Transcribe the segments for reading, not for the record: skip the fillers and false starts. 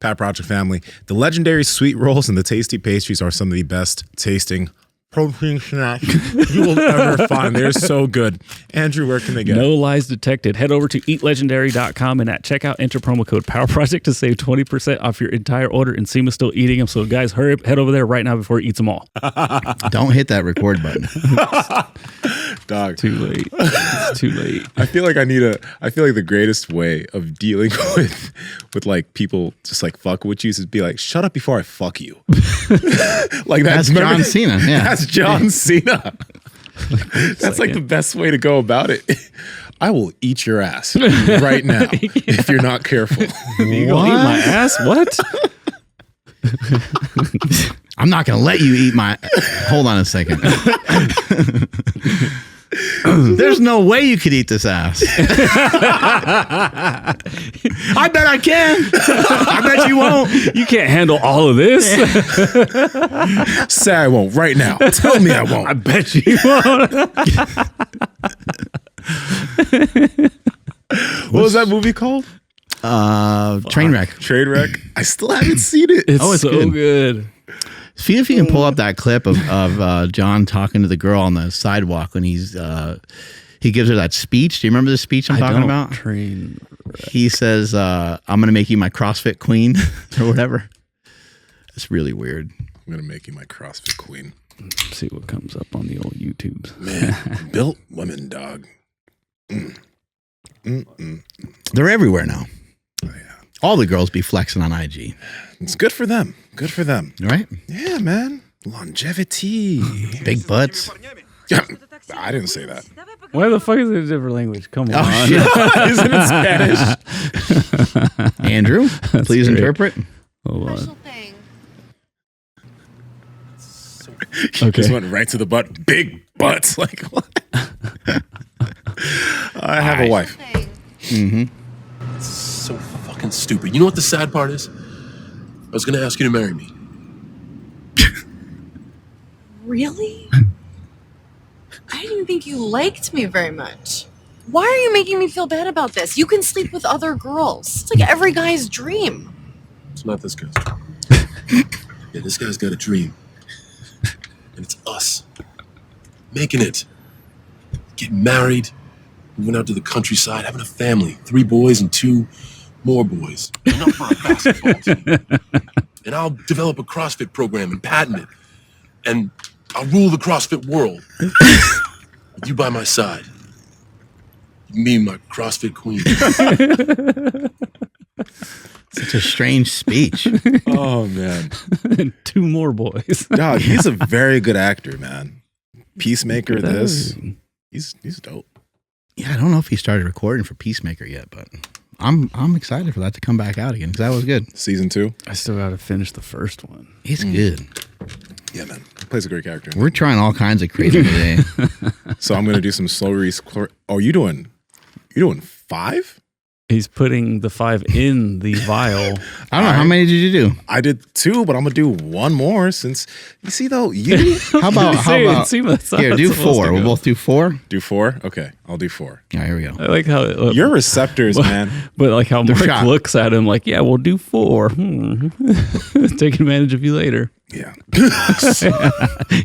Pat Project family. The legendary sweet rolls and the tasty pastries are some of the best tasting protein snacks you will ever find. They're so good. Andrew, where can they get No lies detected. Head over to eatlegendary.com and at checkout, enter promo code PowerProject to save 20% off your entire order. And Nsima's still eating them. So guys, hurry up, head over there right now before he eats them all. Don't hit that record button. Dog. Too late. It's too late. I feel like the greatest way of dealing with like people just like fuck with you is be like, shut up before I fuck you. Like That's John Cena. Yeah. That's John Cena. That's like the best way to go about it. I will eat your ass right now if you're not careful. You gonna eat my ass? What? I'm not going to let you eat my... Hold on a second. There's no way you could eat this ass. I bet I can. I bet you won't. You can't handle all of this. Say I won't right now. Tell me I won't. I bet you won't. What was that movie called? Trainwreck. Trainwreck. I still haven't seen it. It's so good. See if you can pull up that clip of John talking to the girl on the sidewalk when he gives her that speech. Do you remember the speech I'm talking about? He says, I'm going to make you my CrossFit queen or whatever. It's really weird. I'm going to make you my CrossFit queen. Let's see what comes up on the old YouTubes. Man, built women, dog. They're everywhere now. Oh, yeah. All the girls be flexing on IG. It's good for them. Good for them. Right? Yeah, man. Longevity. Big butts. Yeah, I didn't say that. Why the fuck is it a different language? Come on. Oh, shit. Isn't it Spanish? Andrew, please great. interpret. Hold on. Thing. Just went right to the butt. Big butts. Like, what? I have a wife. Mm-hmm. So fucking stupid. You know what the sad part is? I was gonna ask you to marry me. Really? I didn't even think you liked me very much. Why are you making me feel bad about this? You can sleep with other girls. It's like every guy's dream. It's not this guy's dream. Yeah, this guy's got a dream. And it's us. Making it. Getting married. Moving out to the countryside. Having a family. 3 boys and 2 more boys. Enough for a basketball team. And I'll develop a CrossFit program and patent it. And I'll rule the CrossFit world. With you by my side. You mean my CrossFit queen. Such a strange speech. Oh, man. And 2 more boys. Dog, he's a very good actor, man. Peacemaker, this. He's dope. Yeah, I don't know if he started recording for Peacemaker yet, but I'm excited for that to come back out again because that was good. Season 2. I still got to finish the first one. It's good. Yeah, man. He plays a great character. We're trying all kinds of crazy today. So I'm going to do some slow release. Oh, you're doing 5? He's putting the 5 in the vial. I don't know. How many did you do? I did 2, but I'm going to do 1 more since, you see, though, you... How about Nsima, here, do 4. We'll both do 4? Do 4? Okay, I'll do 4. All right, here we go. I like how... Your receptors, man. But like how Mark shot. looks at him like, yeah, we'll do 4. Take advantage of you later. Yeah.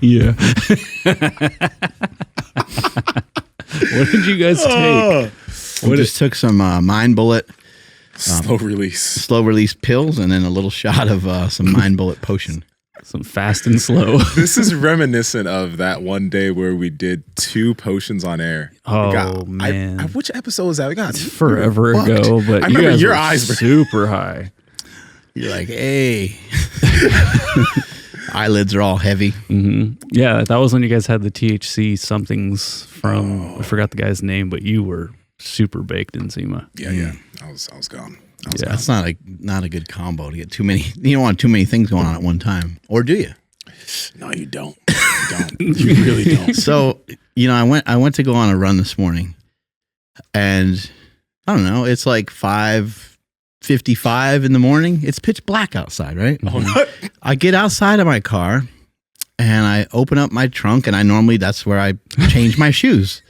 Yeah. What did you guys take? We just took some Mind Bullet Slow release pills and then a little shot of some Mind Bullet potion. Some fast and slow. This is reminiscent of that one day where we did 2 potions on air. Oh, man. Which episode was that? We got Forever ago, but I you remember guys your were eyes were super high. You're like, hey. Eyelids are all heavy. Mm-hmm. Yeah, that was when you guys had the THC somethings from, I forgot the guy's name, but you were super baked in Nsima. Yeah. I was gone. Yeah, that's not a good combo to get too many. You don't want too many things going on at one time, or do you? No, you don't. You don't. You really don't. So, I went to go on a run this morning, and I don't know. It's like 5:55 in the morning. It's pitch black outside, right? Oh, I get outside of my car, and I open up my trunk, and that's where I change my shoes.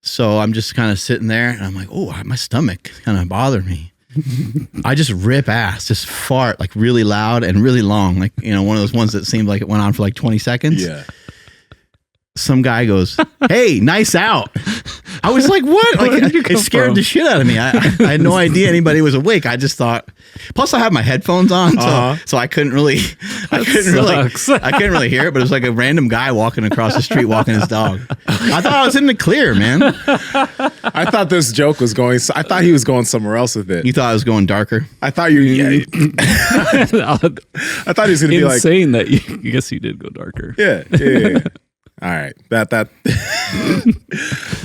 So I'm just kind of sitting there, and I'm like, oh, my stomach kind of bothered me. I just rip ass, just fart like really loud and really long. Like, you know, one of those ones that seemed like it went on for like 20 seconds. Yeah. Some guy goes, "Hey, nice out." I was like, "What?" Like, it scared the shit out of me. I had no idea anybody was awake. I just thought. Plus, I have my headphones on, so I couldn't really, I couldn't really hear it. But it was like a random guy walking across the street, walking his dog. I thought I was in the clear, man. I thought this joke was going. I thought he was going somewhere else with it. You thought I was going darker. I thought you. Yeah. I thought he was going to be like insane that you. I guess you did go darker. Yeah. All right. That.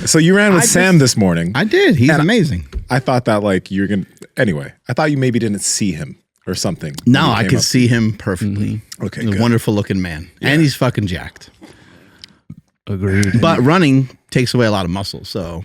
So you ran with Sam this morning. I did. He's amazing. I thought that like you're going to. Anyway, I thought you maybe didn't see him or something. No, I could see him perfectly. Okay. He's a wonderful looking man. Yeah. And he's fucking jacked. Agreed. But running takes away a lot of muscle. So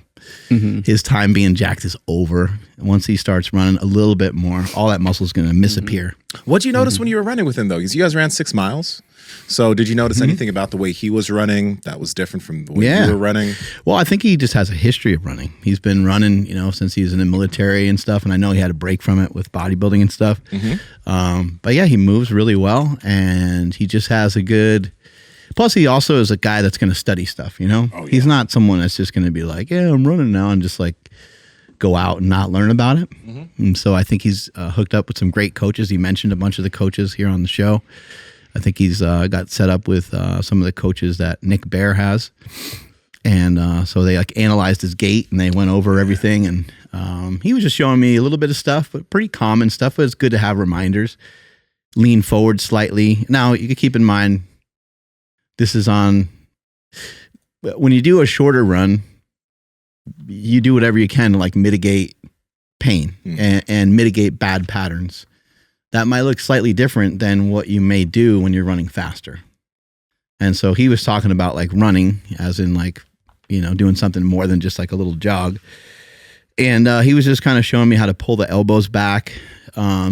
his time being jacked is over. Once he starts running a little bit more, all that muscle is going to disappear. What'd you notice when you were running with him, though? Because you guys ran 6 miles. So did you notice anything about the way he was running that was different from the way you were running? Well, I think he just has a history of running. He's been running, you know, since he was in the military and stuff. And I know he had a break from it with bodybuilding and stuff. But yeah, he moves really well, and he just has a good. Plus, he also is a guy that's going to study stuff, you know? Oh, yeah. He's not someone that's just going to be like, yeah, I'm running now, and just like go out and not learn about it. And so I think he's hooked up with some great coaches. He mentioned a bunch of the coaches here on the show. I think he's got set up with some of the coaches that Nick Bear has. And so they like analyzed his gait, and they went over everything. And he was just showing me a little bit of stuff, but pretty common stuff. But it's good to have reminders. Lean forward slightly. Now, you can keep in mind, this is on, when you do a shorter run, you do whatever you can to like mitigate pain and mitigate bad patterns. That might look slightly different than what you may do when you're running faster. And so he was talking about like running as in like, you know, doing something more than just like a little jog. And he was just kind of showing me how to pull the elbows back.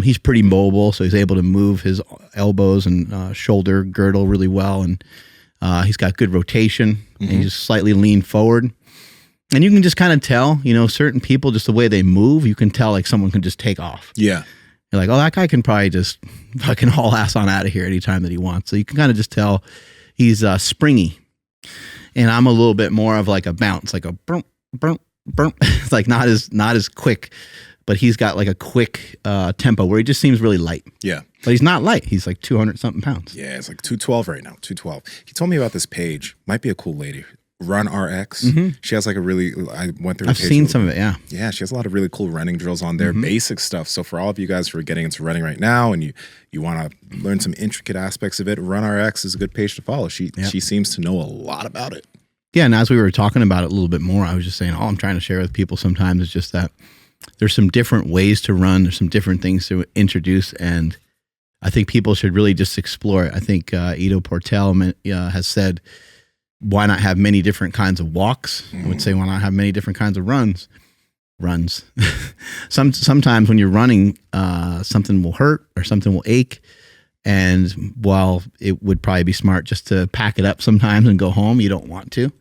He's pretty mobile, so he's able to move his elbows and shoulder girdle really well. And he's got good rotation, and he just slightly lean forward. And you can just kind of tell, you know, certain people, just the way they move, you can tell like someone can just take off. Yeah. You're like, oh, that guy can probably just fucking haul ass on out of here anytime that he wants. So you can kind of just tell he's springy. And I'm a little bit more of like a bounce, like a burp, burp, burp. It's like not as quick, but he's got like a quick tempo where he just seems really light. Yeah. But he's not light. He's like 200 something pounds. Yeah, it's like 212 right now, 212. He told me about this page. Might be a cool lady. RunRx. She has like a really, I went through. I've seen some of it, yeah. Yeah, she has a lot of really cool running drills on there, basic stuff. So for all of you guys who are getting into running right now and you want to learn some intricate aspects of it, RunRx is a good page to follow. She seems to know a lot about it. Yeah, and as we were talking about it a little bit more, I was just saying, all I'm trying to share with people sometimes is just that there's some different ways to run. There's some different things to introduce, and I think people should really just explore it. I think Ido Portal has said, why not have many different kinds of walks? I would say, why not have many different kinds of runs? Sometimes when you're running, something will hurt or something will ache. And while it would probably be smart just to pack it up sometimes and go home, you don't want to.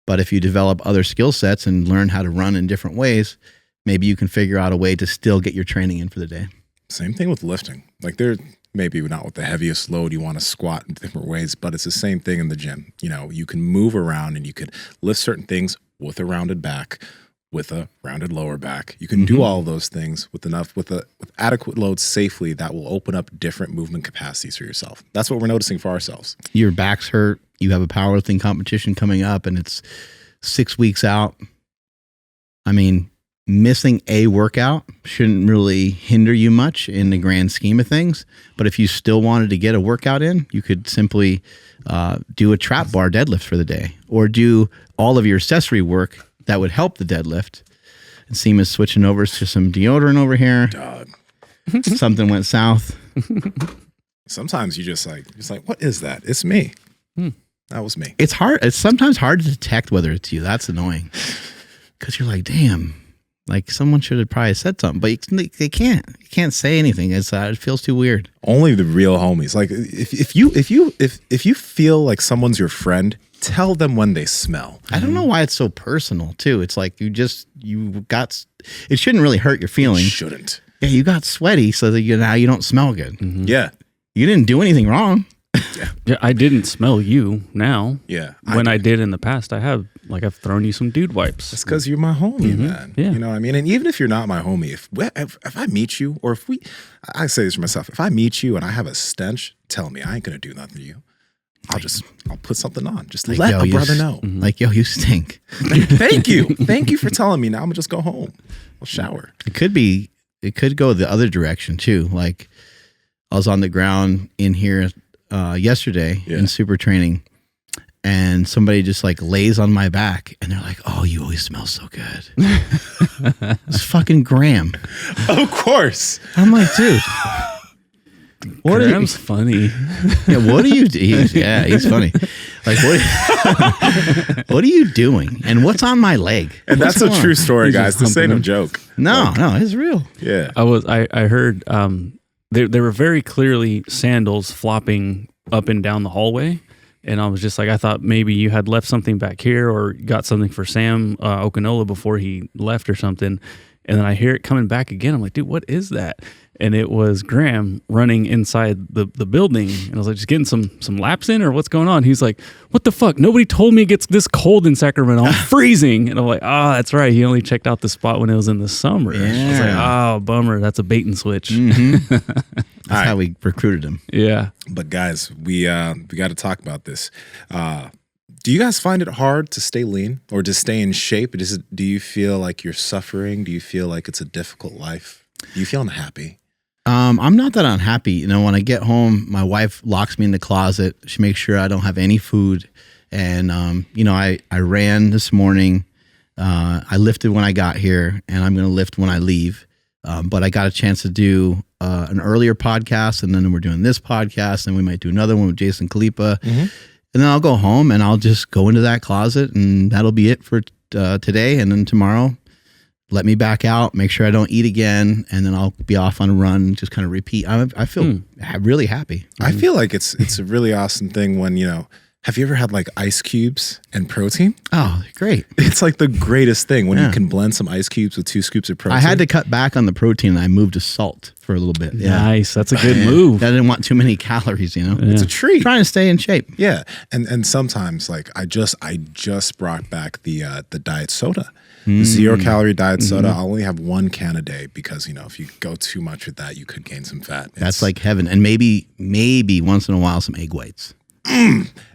But if you develop other skill sets and learn how to run in different ways, maybe you can figure out a way to still get your training in for the day. Same thing with lifting. Like maybe not with the heaviest load, you want to squat in different ways, but it's the same thing in the gym. You know, you can move around and you could lift certain things with a rounded back, with a rounded lower back. You can do all of those things with adequate load safely that will open up different movement capacities for yourself. That's what we're noticing for ourselves. Your back's hurt. You have a powerlifting competition coming up and it's 6 weeks out. I mean, missing a workout shouldn't really hinder you much in the grand scheme of things. But if you still wanted to get a workout in, you could simply do a trap bar deadlift for the day, or do all of your accessory work that would help the deadlift. And Nsima's switching over to some deodorant over here. Dog. Something went south. Sometimes you just like, what is that? It's me. That was me. It's hard. It's sometimes hard to detect whether it's you. That's annoying. Because you're like, damn. Like someone should have probably said something, but they can't. You can't say anything. It feels too weird. Only the real homies. Like if you feel like someone's your friend, tell them when they smell. I don't know why it's so personal too. It's like it shouldn't really hurt your feelings. It shouldn't. Yeah, you got sweaty so that now you don't smell good. Mm-hmm. Yeah. You didn't do anything wrong. Yeah, I didn't smell you now. Yeah. When I did in the past, I've thrown you some dude wipes. It's because you're my homie, man. Yeah. You know what I mean? And even if you're not my homie, if I meet you, or I say this for myself, if I meet you and I have a stench, tell me. I ain't going to do nothing to you. I'll put something on. Just Like, let yo, a you brother know. Like, yo, you stink. Thank you. Thank you for telling me. Now I'm going to just go home. I'll shower. It could go the other direction too. Like I was on the ground in here yesterday in super training, and somebody just like lays on my back and they're like, "Oh, you always smell so good." It's fucking Graham. Of course. I'm like, dude. Graham's funny. Yeah, what are you doing? He's funny. Like, what are you doing? And what's on my leg? And What's that's a going true on? story, guys. This ain't a joke. No, it's real. Yeah. I heard there were very clearly sandals flopping up and down the hallway. And I was just like, I thought maybe you had left something back here or got something for Sam Okinola before he left or something. And then I hear it coming back again. I'm like, dude, what is that? And it was Graham running inside the building. And I was like, just getting some laps in or what's going on? He's like, what the fuck? Nobody told me it gets this cold in Sacramento. I'm freezing. And I'm like, that's right. He only checked out the spot when it was in the summer. Yeah. I was like, oh, bummer. That's a bait and switch. Mm-hmm. That's how we recruited him. Yeah. But guys, we got to talk about this. Do you guys find it hard to stay lean or to stay in shape? Do you feel like you're suffering? Do you feel like it's a difficult life? Do you feel unhappy? I'm not that unhappy. You know, when I get home, my wife locks me in the closet. She makes sure I don't have any food. And, I ran this morning. I lifted when I got here, and I'm going to lift when I leave. But I got a chance to do an earlier podcast, and then we're doing this podcast, and we might do another one with Jason Kalipa. Mm-hmm. And then I'll go home, and I'll just go into that closet, and that'll be it for today. And then tomorrow, let me back out, make sure I don't eat again, and then I'll be off on a run, just kind of repeat. I feel really happy. I feel like it's a really awesome thing when, have you ever had like ice cubes and protein? Oh, great. It's like the greatest thing when you can blend some ice cubes with 2 scoops of protein. I had to cut back on the protein, and I moved to salt for a little bit. Yeah. Nice. That's a good move. I didn't want too many calories, It's a treat. Trying to stay in shape. Yeah. And sometimes like I just brought back the diet soda. 0 calorie diet soda. I'll only have 1 can a day because, if you go too much with that, you could gain some fat. That's like heaven. And maybe once in a while, some egg whites.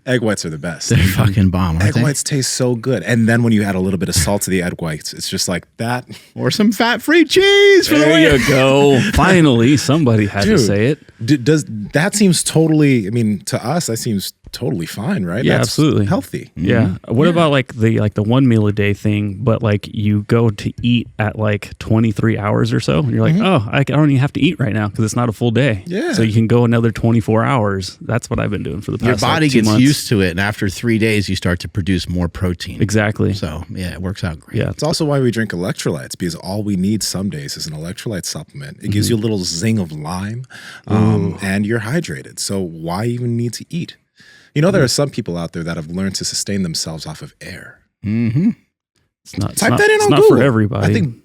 Egg whites are the best. They're fucking bomb. Egg whites taste so good. And then when you add a little bit of salt to the egg whites, it's just like that. Or some fat-free cheese. There you go. Finally, somebody had to say it. Does that seems totally, to us, that seems totally fine, right? Yeah, That's absolutely healthy. Yeah. What about like the 1 meal a day thing, but like you go to eat at like 23 hours or so, and you're like, I don't even have to eat right now because it's not a full day. Yeah. So you can go another 24 hours. That's what I've been doing for the past Your body 2 gets months. used to it, and after 3 days, you start to produce more protein. Exactly. So, yeah, it works out great. Yeah. It's also why we drink electrolytes, because all we need some days is an electrolyte supplement. It gives you a little zing of lime, and you're hydrated. So why even need to eat? There are some people out there that have learned to sustain themselves off of air. Mm-hmm. It's not, Type that in on not Google. for everybody. I think,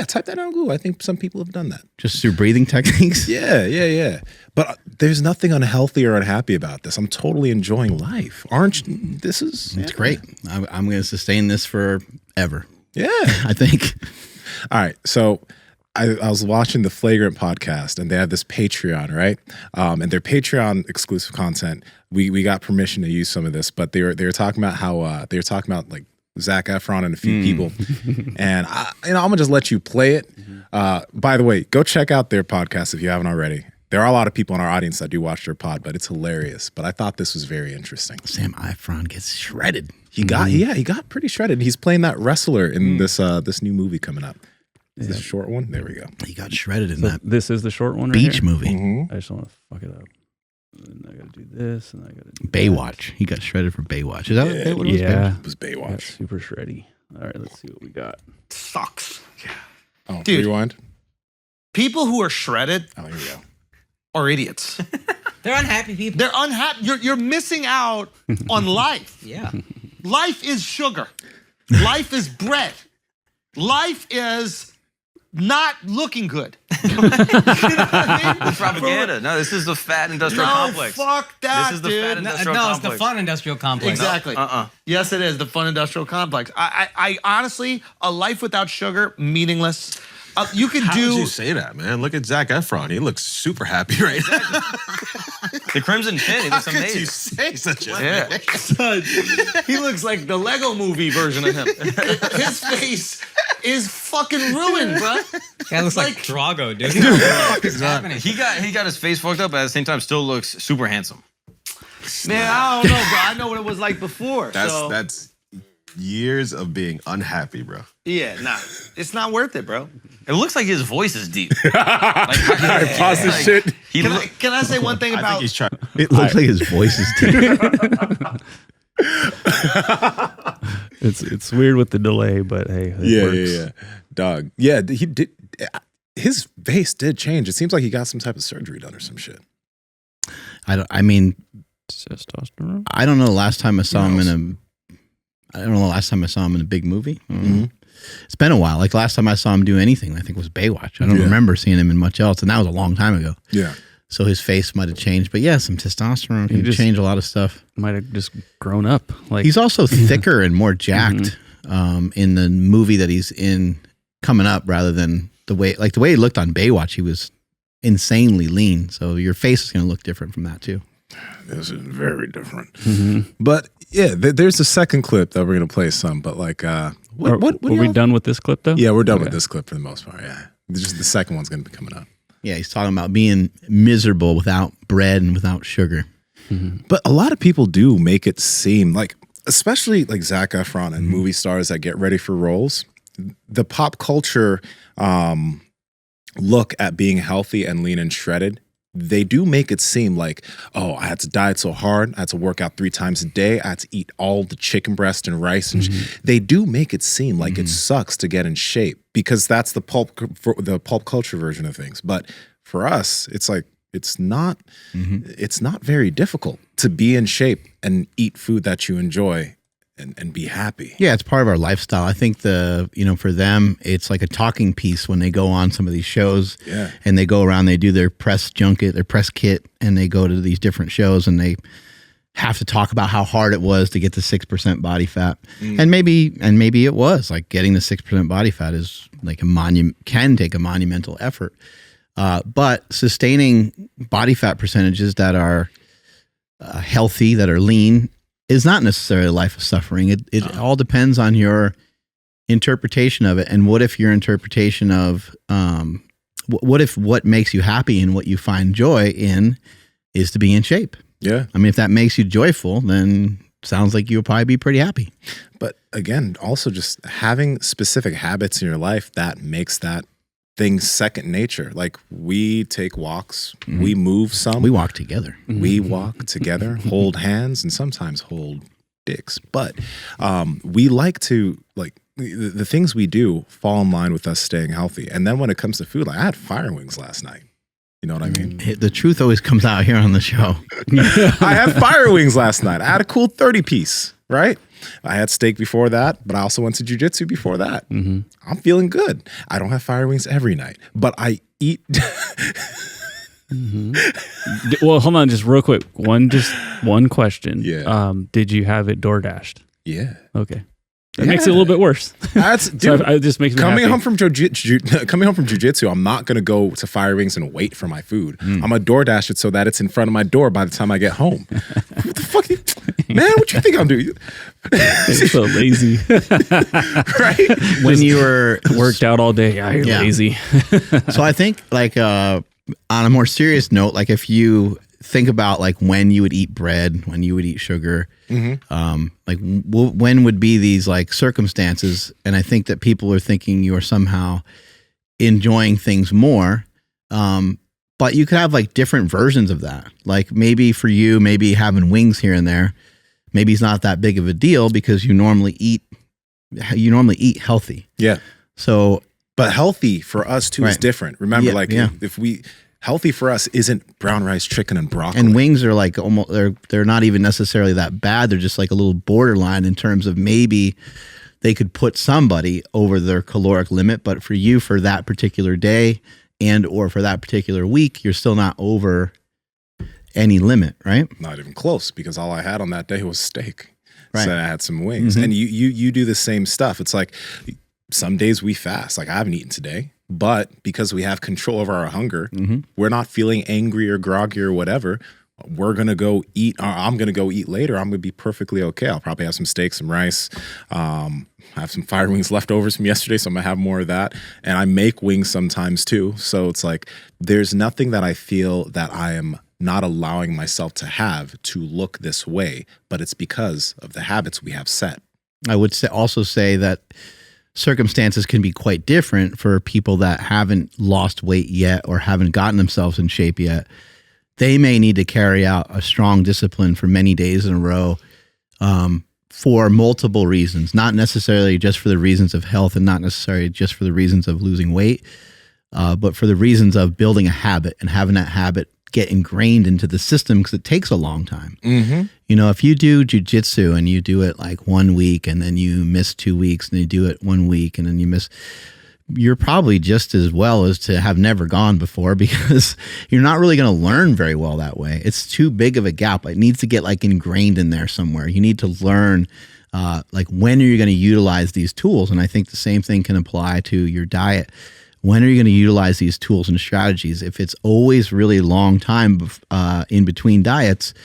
type that on Google. I think some people have done that. Just through breathing techniques? Yeah. But there's nothing unhealthy or unhappy about this. I'm totally enjoying life. Aren't you? It's Great. I'm going to sustain this forever. Yeah. I think. All right. So I was watching the Flagrant podcast, and they have this Patreon, right? And their Patreon exclusive content, we got permission to use some of this, but they were talking about how they were talking about like Zac Efron and a few people, and I'm gonna just let you play it. By the way, go check out their podcast if you haven't already. There are a lot of people in our audience that do watch their pod, but it's hilarious. But I thought this was very interesting. Sam Efron gets shredded. He got pretty shredded. He's playing that wrestler in this new movie coming up. Is this a short one? There we go. He got shredded in that This is the short one right beach here? movie. Mm-hmm. I just don't want to fuck it up. And I got to do this, and I got to do Baywatch. He got shredded for Baywatch. Is that what Baywatch was? Yeah. It was That. Baywatch. Super shreddy. All right, let's see what we got. Sucks. Oh, Dude. rewind. People who are shredded Oh, here we go. are idiots. They're unhappy people. They're unhappy. You're missing out on life. Yeah. Life is sugar. Life is bread. Life is not looking good. You know what I mean? Propaganda. No, this is the fat industrial complex. Fuck that, This is the dude. fat industrial No, complex. it's the fun industrial complex. Exactly. Yes, it is the fun industrial complex. I honestly, a life without sugar, meaningless. You could How do. would you say that, man? Look at Zac Efron. He looks super happy right now. The Crimson Pin. He looks How could amazing. you say such a Yeah. thing? Son, he looks like the Lego movie version of him. His face is fucking ruined, bro. Guy looks like Drago, dude. What the fuck is happening? He got his face fucked up, but at the same time still looks super handsome. Man, I don't know, bro. I know what it was like before. That's years of being unhappy, bro. Yeah, nah. It's not worth it, bro. It looks like his voice is deep. Pause this shit. Can I say one thing I think about he's trying. It looks like his voice is deep. It's weird with the delay, but hey, it works. Yeah. Dog. Yeah, he did. His face did change. It seems like he got some type of surgery done or some shit. I mean, Testosterone. I don't know the last time I saw him in a big movie. It's been a while. Like last time I saw him do anything, I think was Baywatch. I don't remember seeing him in much else, and that was a long time ago. Yeah. So his face might have changed, but yeah, some testosterone can change a lot of stuff. Might have just grown up. Like He's also thicker and more jacked in the movie that he's in coming up, rather than the way he looked on Baywatch. He was insanely lean, so your face is going to look different from that too. This is very different. But yeah, there's a second clip that we're going to play some, but like, what are we done with this clip though? Yeah, we're done with this clip for the most part. Yeah. Just the second one's going to be coming up. Yeah, he's talking about being miserable without bread and without sugar. But a lot of people do make it seem like, especially like Zac Efron and movie stars that get ready for roles, the pop culture look at being healthy and lean and shredded, they do make it seem like, oh, I had to diet so hard, I had to work out 3 times a day, I had to eat all the chicken breast and rice. And they do make it seem like it sucks to get in shape, because that's the pulp culture version of things. But for us, it's like, it's not very difficult to be in shape and eat food that you enjoy and be happy. Yeah, it's part of our lifestyle. I think for them, it's like a talking piece when they go on some of these shows. Yeah. And they go around, they do their press junket, their press kit, and they go to these different shows and they have to talk about how hard it was to get to 6% body fat. And maybe it was like getting the 6% body fat is like can take a monumental effort. But sustaining body fat percentages that are healthy, that are lean, is not necessarily a life of suffering. It all depends on your interpretation of it. And what if your interpretation of what if what makes you happy and what you find joy in is to be in shape? Yeah. I mean, if that makes you joyful, then sounds like you'll probably be pretty happy. But again, also just having specific habits in your life that makes that thing second nature. Like we take walks, we move some. We walk together. We walk together, hold hands, and sometimes hold dicks. But we like to, like, the things we do fall in line with us staying healthy. And then when it comes to food, like I had fire wings last night. You know what I mean? The truth always comes out here on the show. I had fire wings last night. I had a cool 30-piece, right? I had steak before that, but I also went to jiu-jitsu before that. I'm feeling good. I don't have fire wings every night, but I eat. Well, hold on, just real quick. One question. Yeah. Did you have it door dashed? Yeah. Okay. That makes it a little bit worse. That's dude, it just makes me coming happy. home from jiu-jitsu, I'm not gonna go to fire wings and wait for my food. I'm gonna DoorDash it so that it's in front of my door by the time I get home. What the fuck, man? What you think I'm doing? You're so lazy. Right? When you were Worked out all day. Yeah, you're lazy. So I think like on a more serious note, like if you think about like when you would eat bread, when you would eat sugar, like when would be these like circumstances? And I think that people are thinking you are somehow enjoying things more. But you could have like different versions of that. Like maybe for you, maybe having wings here and there, maybe it's not that big of a deal because you normally eat healthy. Yeah. So, but healthy for us too is Right. different. Remember, Yeah, if we healthy for us isn't brown rice, chicken, and broccoli. and wings are like almost they're not even necessarily that bad. They're just like a little borderline in terms of maybe they could put somebody over their caloric limit, but for you, for that particular day and or for that particular week, you're still not over any limit, right? Not even close, because all I had on that day was steak. Right. So I had some wings. And you do the same stuff. It's like some days we fast. Like I haven't eaten today, but because we have control over our hunger, we're not feeling angry or groggy or whatever. We're going to go eat. I'm going to go eat later. I'm going to be perfectly okay. I'll probably have some steak, some rice. I have some fire wings leftovers from yesterday, so I'm going to have more of that. And I make wings sometimes too. So it's like there's nothing that I feel that I am not allowing myself to have to look this way, but it's because of the habits we have set. I would also say that circumstances can be quite different for people that haven't lost weight yet or haven't gotten themselves in shape yet. They may need to carry out a strong discipline for many days in a row for multiple reasons, not necessarily just for the reasons of health and not necessarily just for the reasons of losing weight, but for the reasons of building a habit and having that habit get ingrained into the system, because it takes a long time. You know, if you do jujitsu and you do it like 1 week and then you miss 2 weeks and you do it 1 week and then you miss, you're probably just as well as to have never gone before, because you're not really going to learn very well that way. It's too big of a gap. It needs to get like ingrained in there somewhere. You need to learn like when are you going to utilize these tools? And I think the same thing can apply to your diet. When are you going to utilize these tools and strategies? If it's always really long time in between diets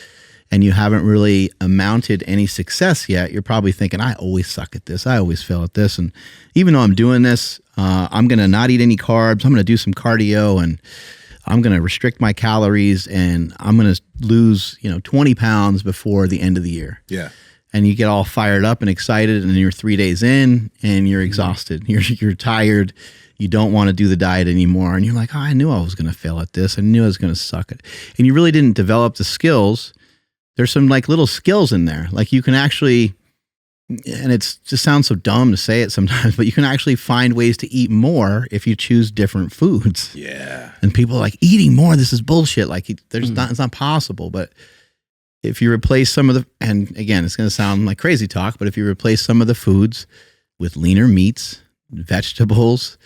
and you haven't really amounted any success yet, you're probably thinking, I always suck at this. I always fail at this. And even though I'm doing this, I'm going to not eat any carbs. I'm going to do some cardio and I'm going to restrict my calories and I'm going to lose, 20 pounds before the end of the year. Yeah. And you get all fired up and excited and you're 3 days in and you're exhausted. You're tired. You don't want to do the diet anymore. And you're like, I knew I was going to fail at this. I knew I was going to suck at it. And you really didn't develop the skills. There's some like little skills in there. Like you can actually, and it just sounds so dumb to say it sometimes, but you can actually find ways to eat more if you choose different foods. Yeah. And people are like, eating more, this is bullshit. Like it's not possible. But if you replace some of the, and again, it's going to sound like crazy talk, but if you replace some of the foods with leaner meats, vegetables,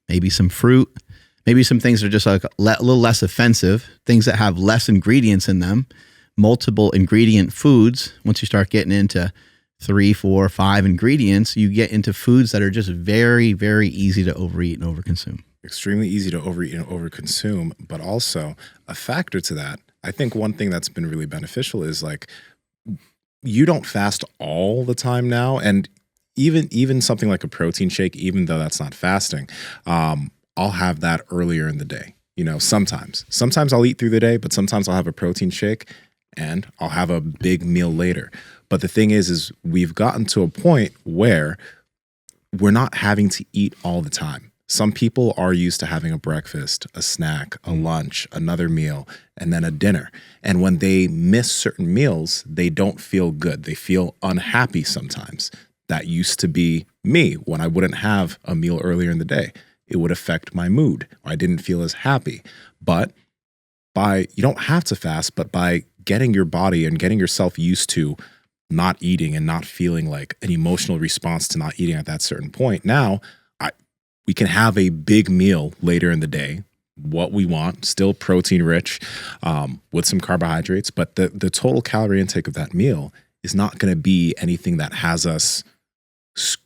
maybe some fruit, maybe some things that are just like a little less offensive, things that have less ingredients in them, multiple ingredient foods. Once you start getting into 3, 4, 5 ingredients, you get into foods that are just very, very easy to overeat and overconsume. Extremely easy to overeat and overconsume, but also a factor to that. I think one thing that's been really beneficial is like you don't fast all the time now, and even something like a protein shake, even though that's not fasting, I'll have that earlier in the day. Sometimes I'll eat through the day, but sometimes I'll have a protein shake and I'll have a big meal later. But the thing is we've gotten to a point where we're not having to eat all the time. Some people are used to having a breakfast, a snack, a lunch, another meal, and then a dinner. And when they miss certain meals, they don't feel good. They feel unhappy sometimes. That used to be me when I wouldn't have a meal earlier in the day. It would affect my mood. I didn't feel as happy. But you don't have to fast, but by getting your body and getting yourself used to not eating and not feeling like an emotional response to not eating at that certain point, now we can have a big meal later in the day, what we want, still protein rich, with some carbohydrates, but the total calorie intake of that meal is not going to be anything that has us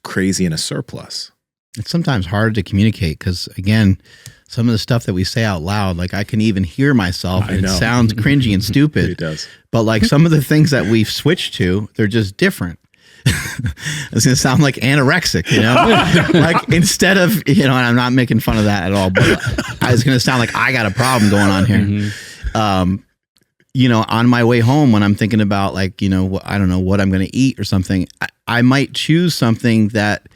crazy in a surplus. It's sometimes hard to communicate because, again, some of the stuff that we say out loud, like I can even hear myself and it sounds cringy and stupid. It does. But like some of the things that we've switched to, they're just different. It's going to sound like anorexic, like instead of, and I'm not making fun of that at all, but it's going to sound like I got a problem going on here. On my way home, when I'm thinking about like, I don't know what I'm going to eat or something, I might choose something that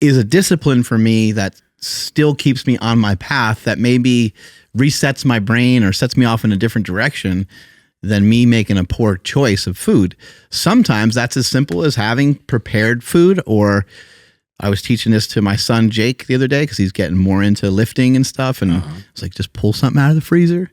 is a discipline for me that still keeps me on my path, that maybe resets my brain or sets me off in a different direction than me making a poor choice of food. Sometimes that's as simple as having prepared food, or I was teaching this to my son, Jake, the other day, because he's getting more into lifting and stuff. And it's like, just pull something out of the freezer.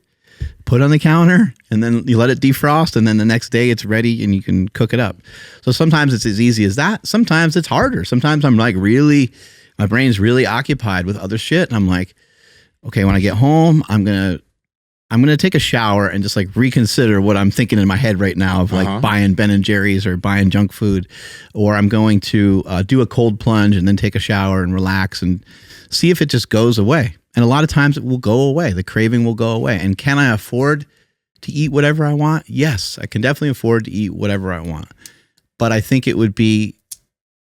put on the counter, and then you let it defrost, and then the next day it's ready and you can cook it up. So sometimes it's as easy as that. Sometimes it's harder. Sometimes I'm like my brain's really occupied with other shit, and I'm like, okay, when I get home, I'm gonna take a shower and just like reconsider what I'm thinking in my head right now of like buying Ben & Jerry's or buying junk food, or I'm going to do a cold plunge and then take a shower and relax and see if it just goes away. And a lot of times it will go away. The craving will go away. And can I afford to eat whatever I want? Yes, I can definitely afford to eat whatever I want. But I think it wouldn't be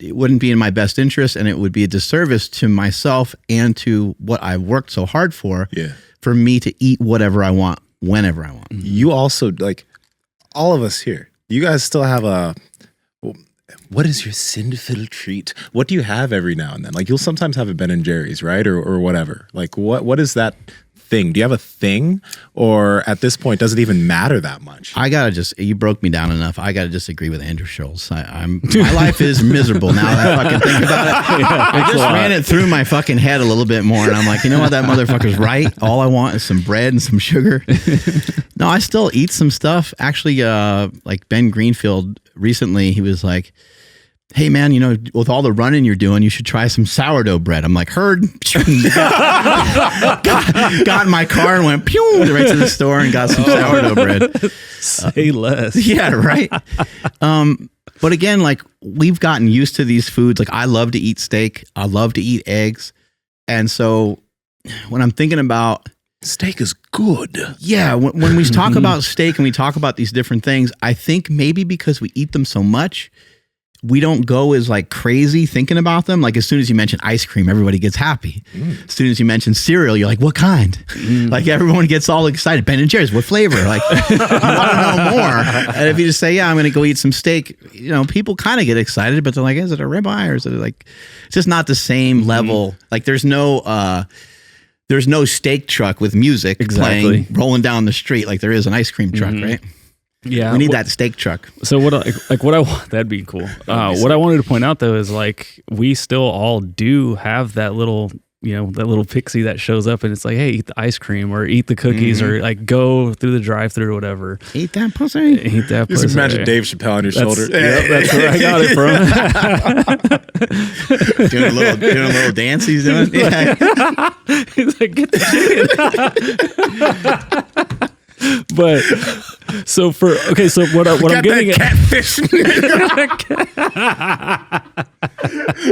in my best interest, and it would be a disservice to myself and to what I've worked so hard for. Yeah. For me to eat whatever I want, whenever I want. You also, like, all of us here, you guys still have what is your sinful treat? What do you have every now and then? Like, you'll sometimes have a Ben & Jerry's, right? Or whatever. Like, what is that thing? Do you have a thing? Or at this point, does it even matter that much? You broke me down enough. I gotta disagree with Andrew Schulz. My life is miserable now that I fucking think about it. I just ran it through my fucking head a little bit more, and I'm like, you know what? That motherfucker's right. All I want is some bread and some sugar. No, I still eat some stuff. Actually, like Ben Greenfield recently, he was like, hey man, you know, with all the running you're doing, you should try some sourdough bread. I'm like, heard. got in my car and went pew right to the store and got some sourdough bread. Say less. Yeah, right. But again, like, we've gotten used to these foods. Like, I love to eat steak. I love to eat eggs. And so when I'm thinking about steak is good. Yeah, when we talk about steak and we talk about these different things, I think maybe because we eat them so much, we don't go as like crazy thinking about them. Like, as soon as you mention ice cream, everybody gets happy. As soon as you mention cereal, you're like, what kind? Like, everyone gets all excited. Ben & Jerry's, what flavor? Like, you want to know more. And if you just say, yeah, I'm going to go eat some steak, you know, people kind of get excited, but they're like, is it a ribeye or is it like, it's just not the same level. Like, there's no steak truck with music playing, rolling down the street like there is an ice cream truck, right? Yeah, we need that steak truck. So what I want, that'd be cool. What I wanted to point out though is, like, we still all do have that little, you know, that little pixie that shows up and it's like, hey, eat the ice cream or eat the cookies or like go through the drive-through or whatever. Eat that pussy. Eat that pussy. Just imagine Dave Chappelle on your shoulder. Yep, that's where I got it from. doing a little dance he's doing. Yeah. He's like, get the chicken. But so what I'm getting at, catfish.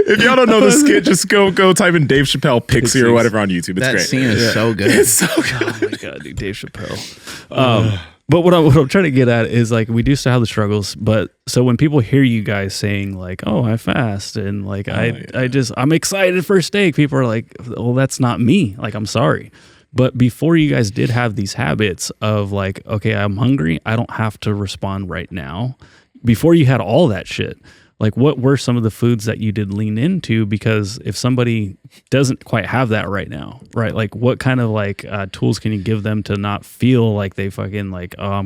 If y'all don't know the skit, just go type in Dave Chappelle Pixie or whatever on YouTube. It's that great. Scene is so good. It's so good. Oh my god, dude, Dave Chappelle. But what I'm trying to get at is, like, we do still have the struggles, but so when people hear you guys saying like, oh, I fast and like I'm excited for steak, people are like, well, that's not me. Like, I'm sorry. But before you guys did have these habits of like, okay, I'm hungry, I don't have to respond right now. Before you had all that shit, like, what were some of the foods that you did lean into? Because if somebody doesn't quite have that right now, right? Like, what kind of like tools can you give them to not feel like they fucking like, oh,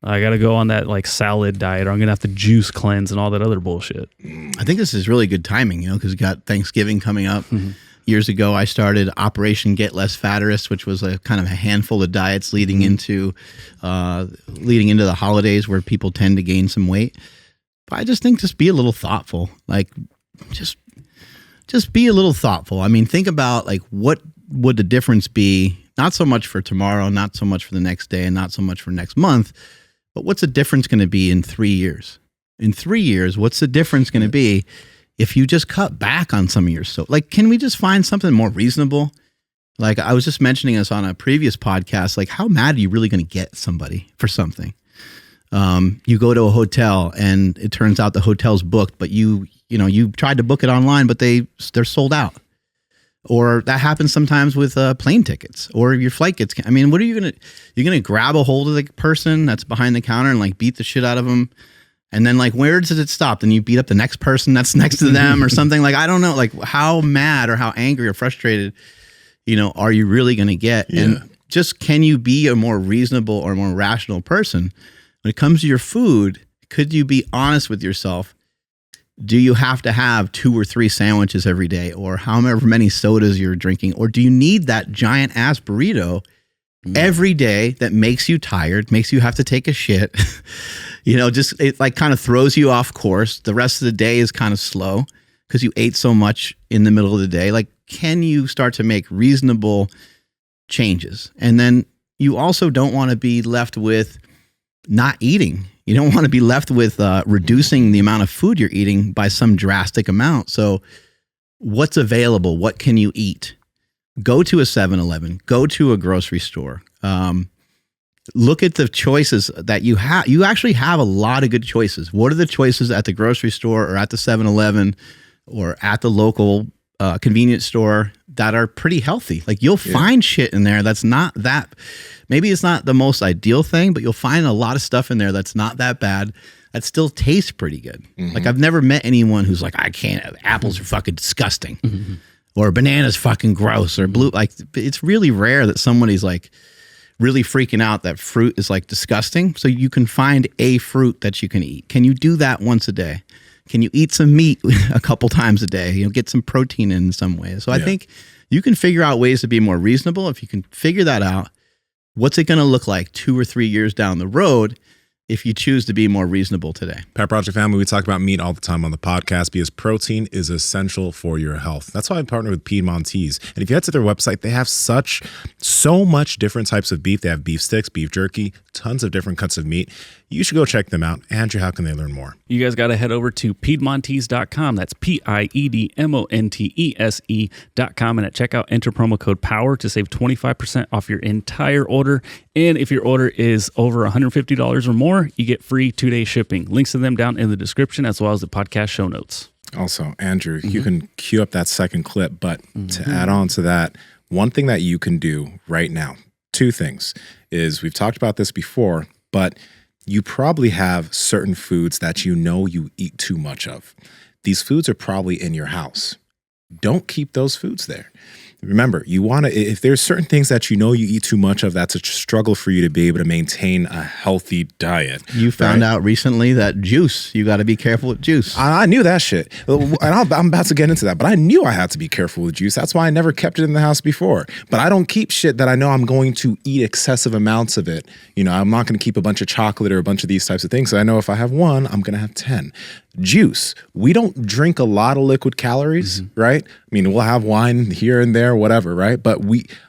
I got to go on that like salad diet, or I'm going to have to juice cleanse and all that other bullshit. I think this is really good timing, you know, because we got Thanksgiving coming up. Years ago, I started Operation Get Less Fatterist, which was a kind of a handful of diets leading into the holidays where people tend to gain some weight. But I just think just be a little thoughtful. Like, just be a little thoughtful. I mean, think about like, what would the difference be? Not so much for tomorrow, not so much for the next day, and not so much for next month, but what's the difference going to be in 3 years? In 3 years, what's the difference going to be if you just cut back on some of your stuff? Like, can we just find something more reasonable? Like, I was just mentioning this on a previous podcast, like, how mad are you really going to get somebody for something? You go to a hotel and it turns out the hotel's booked, but you tried to book it online, but they're sold out. Or that happens sometimes with plane tickets, or your flight gets, I mean, what are you're going to grab a hold of the person that's behind the counter and like beat the shit out of them? And then like, where does it stop? Then you beat up the next person that's next to them or something. Like, I don't know, like, how mad or how angry or frustrated, you know, are you really going to get? Yeah. And just, can you be a more reasonable or more rational person when it comes to your food? Could you be honest with yourself? Do you have to have 2 or 3 sandwiches every day, or however many sodas you're drinking? Or do you need that giant ass burrito every day that makes you tired, makes you have to take a shit, just it like kind of throws you off course. The rest of the day is kind of slow because you ate so much in the middle of the day. Like, can you start to make reasonable changes? And then you also don't want to be left with not eating. You don't want to be left with reducing the amount of food you're eating by some drastic amount. So what's available? What can you eat? Go to a 7-Eleven, go to a grocery store. Look at the choices that you have. You actually have a lot of good choices. What are the choices at the grocery store or at the 7-Eleven or at the local convenience store that are pretty healthy? Like, you'll find shit in there that's not that, maybe it's not the most ideal thing, but you'll find a lot of stuff in there that's not that bad, that still tastes pretty good. Like, I've never met anyone who's like, I can't, apples are fucking disgusting. Or banana's fucking gross, or blue. Like, it's really rare that somebody's like really freaking out that fruit is like disgusting. So you can find a fruit that you can eat. Can you do that once a day? Can you eat some meat a couple times a day? Get some protein in some way. So I think you can figure out ways to be more reasonable. If you can figure that out, what's it going to look like 2 or 3 years down the road if you choose to be more reasonable today? Pet Project family, we talk about meat all the time on the podcast because protein is essential for your health. That's why I partner with Piedmontese. And if you head to their website, they have so much different types of beef. They have beef sticks, beef jerky, tons of different cuts of meat. You should go check them out. Andrew, how can they learn more? You guys got to head over to Piedmontese.com. That's Piedmontese.com. And at checkout, enter promo code POWER to save 25% off your entire order. And if your order is over $150 or more, you get free 2-day shipping. Links to them down in the description, as well as the podcast show notes. Also, Andrew, you can cue up that second clip, but to add on to that, one thing that you can do right now, 2 things, is we've talked about this before, but you probably have certain foods that you eat too much of. These foods are probably in your house. Don't keep those foods there. Remember, you want to, if there's certain things that you eat too much of, that's a struggle for you to be able to maintain a healthy diet. You found out recently that juice, you got to be careful with juice. I knew that shit. And I'm about to get into that, but I knew I had to be careful with juice. That's why I never kept it in the house before. But I don't keep shit that I know I'm going to eat excessive amounts of it. I'm not going to keep a bunch of chocolate or a bunch of these types of things. So I know if I have one, I'm going to have 10. Juice. We don't drink a lot of liquid calories, right? I mean, we'll have wine here and there, whatever, right? But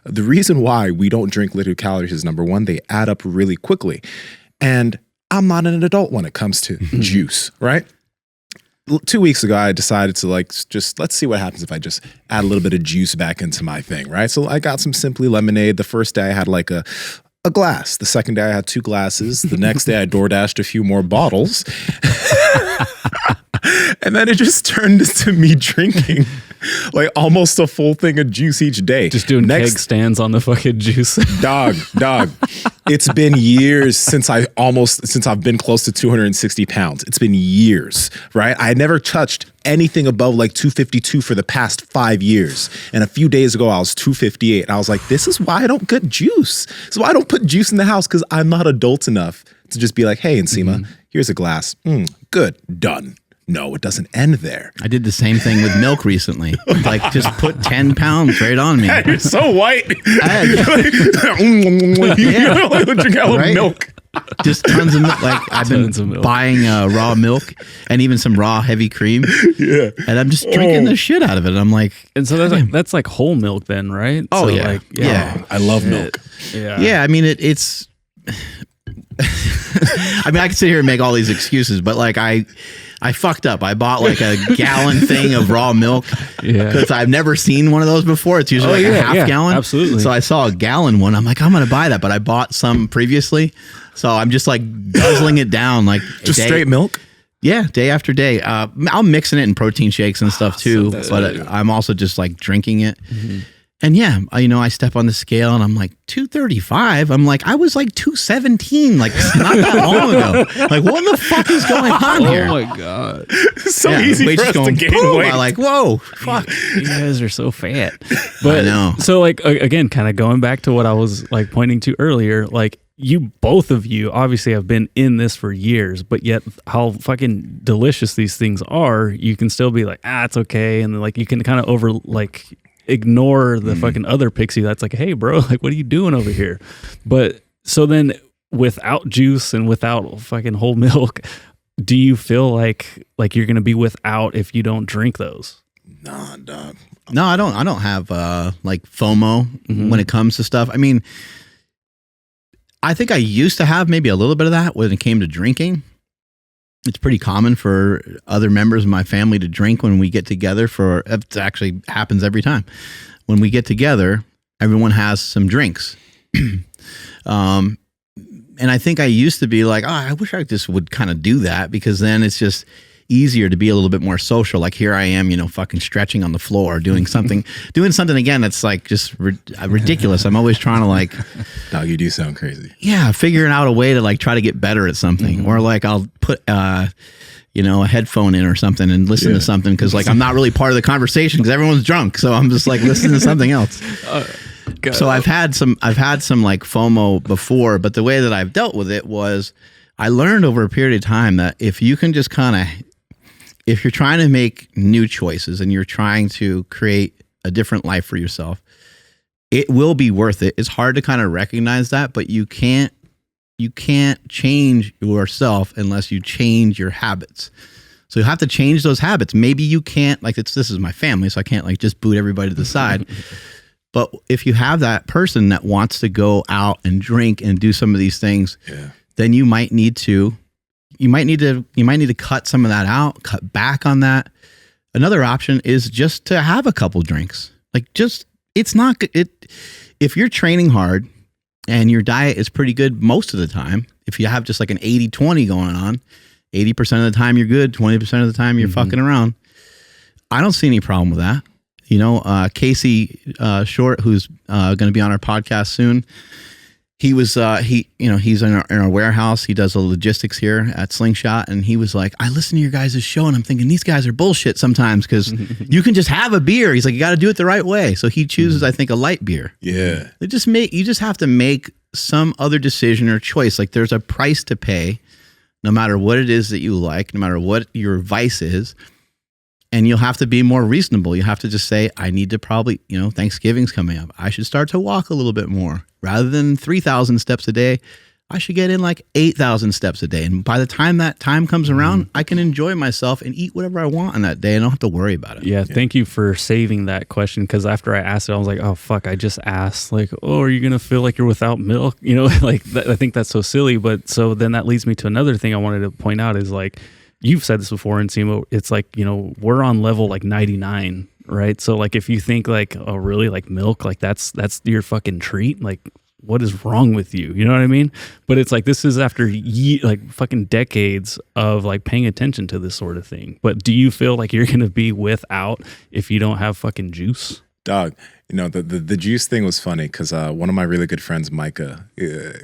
the reason why we don't drink liquid calories is, number one, they add up really quickly. And I'm not an adult when it comes to juice, right? 2 weeks ago, I decided to let's see what happens if I just add a little bit of juice back into my thing, right? So I got some Simply lemonade. The first day I had like a glass. The second day I had 2 glasses. The next day I DoorDashed a few more bottles. And then it just turned into me drinking like almost a full thing of juice each day. Just doing keg stands on the fucking juice. Dog. It's been years since I've been close to 260 pounds. It's been years, right? I never touched anything above like 252 for the past 5 years. And a few days ago, I was 258. I was like, this is why I don't get juice. This is why I don't put juice in the house, because I'm not adult enough to just be like, hey, Nsima, here's a glass. Good, done. No, it doesn't end there. I did the same thing with milk recently. Like, just put 10 pounds right on me. You're so white. Drink milk. Just tons of milk. Like, I've been buying raw milk and even some raw heavy cream. Yeah. And I'm just drinking the shit out of it. I'm like, and so that's like whole milk then, right? Oh, so yeah. Yeah. I love milk. Yeah. Yeah. I mean, it's. I mean, I could sit here and make all these excuses, but like I fucked up. I bought like a gallon thing of raw milk because I've never seen one of those before. It's usually a half gallon. Absolutely. So I saw a gallon one. I'm like, I'm going to buy that. But I bought some previously. So I'm just like guzzling it down. Like just straight milk? Yeah, day after day. I'm mixing it in protein shakes and stuff too. But I'm also just like drinking it. And yeah, I step on the scale and I'm like 235. I'm like, I was like 217, like not that long ago. Like, what the fuck is going on here? Oh my God. It's so easy for us to gain weight. I'm like, whoa, fuck. You guys are so fat. But I know. So like, again, kind of going back to what I was like pointing to earlier, like both of you obviously have been in this for years, but yet how fucking delicious these things are, you can still be like, it's okay. And like, you can kind of ignore the fucking other pixie that's like, hey, bro, like, what are you doing over here? But so then without juice and without fucking whole milk, do you feel like you're going to be without if you don't drink those? Nah, dog. No, I don't have like FOMO when it comes to stuff. I mean, I think I used to have maybe a little bit of that when it came to drinking. It's pretty common for other members of my family to drink when we get together. It actually happens every time. When we get together, everyone has some drinks. And I think I used to be like, oh, I wish I just would kind of do that, because then it's just easier to be a little bit more social. Like here I am, fucking stretching on the floor, doing something again that's like just ridiculous. I'm always trying to like, dog, you do sound crazy. Yeah, figuring out a way to like try to get better at something, or like I'll put a headphone in or something and listen to something, because like I'm not really part of the conversation because everyone's drunk, so I'm just like listening to something else. So I've had some like FOMO before, but the way that I've dealt with it was I learned over a period of time that if you can just if you're trying to make new choices and you're trying to create a different life for yourself, it will be worth it. It's hard to kind of recognize that, but you can't change yourself unless you change your habits. So you have to change those habits. Maybe you can't, like, this is my family, so I can't like just boot everybody to the side. But if you have that person that wants to go out and drink and do some of these things, then you might need to cut some of that out, cut back on that. Another option is just to have a couple drinks. Like, if you're training hard and your diet is pretty good most of the time, if you have just like an 80-20 going on, 80% of the time you're good, 20% of the time you're fucking around, I don't see any problem with that. Casey Short, who's going to be on our podcast soon, he's in our warehouse. He does the logistics here at Slingshot, and he was like, I listen to your guys' show and I'm thinking these guys are bullshit sometimes, because you can just have a beer. He's like, you got to do it the right way. So he chooses, I think, a light beer. Yeah. You just have to make some other decision or choice. Like, there's a price to pay, no matter what it is that you like, no matter what your vice is. And you'll have to be more reasonable. You have to just say, I need to probably, Thanksgiving's coming up. I should start to walk a little bit more. Rather than 3,000 steps a day, I should get in like 8,000 steps a day. And by the time that time comes around, I can enjoy myself and eat whatever I want on that day, and I don't have to worry about it. Yeah, thank you for saving that question, because after I asked it, I was like, oh, fuck, I just asked, like, oh, are you going to feel like you're without milk? I think that's so silly. But so then that leads me to another thing I wanted to point out is like, you've said this before, Nsima, it's like, we're on level like 99, right? So like, if you think like, oh, really, like milk, like that's your fucking treat, like what is wrong with you? You know what I mean? But it's like, this is after like fucking decades of like paying attention to this sort of thing. But do you feel like you're going to be without if you don't have fucking juice? Dog, the juice thing was funny because one of my really good friends, Micah,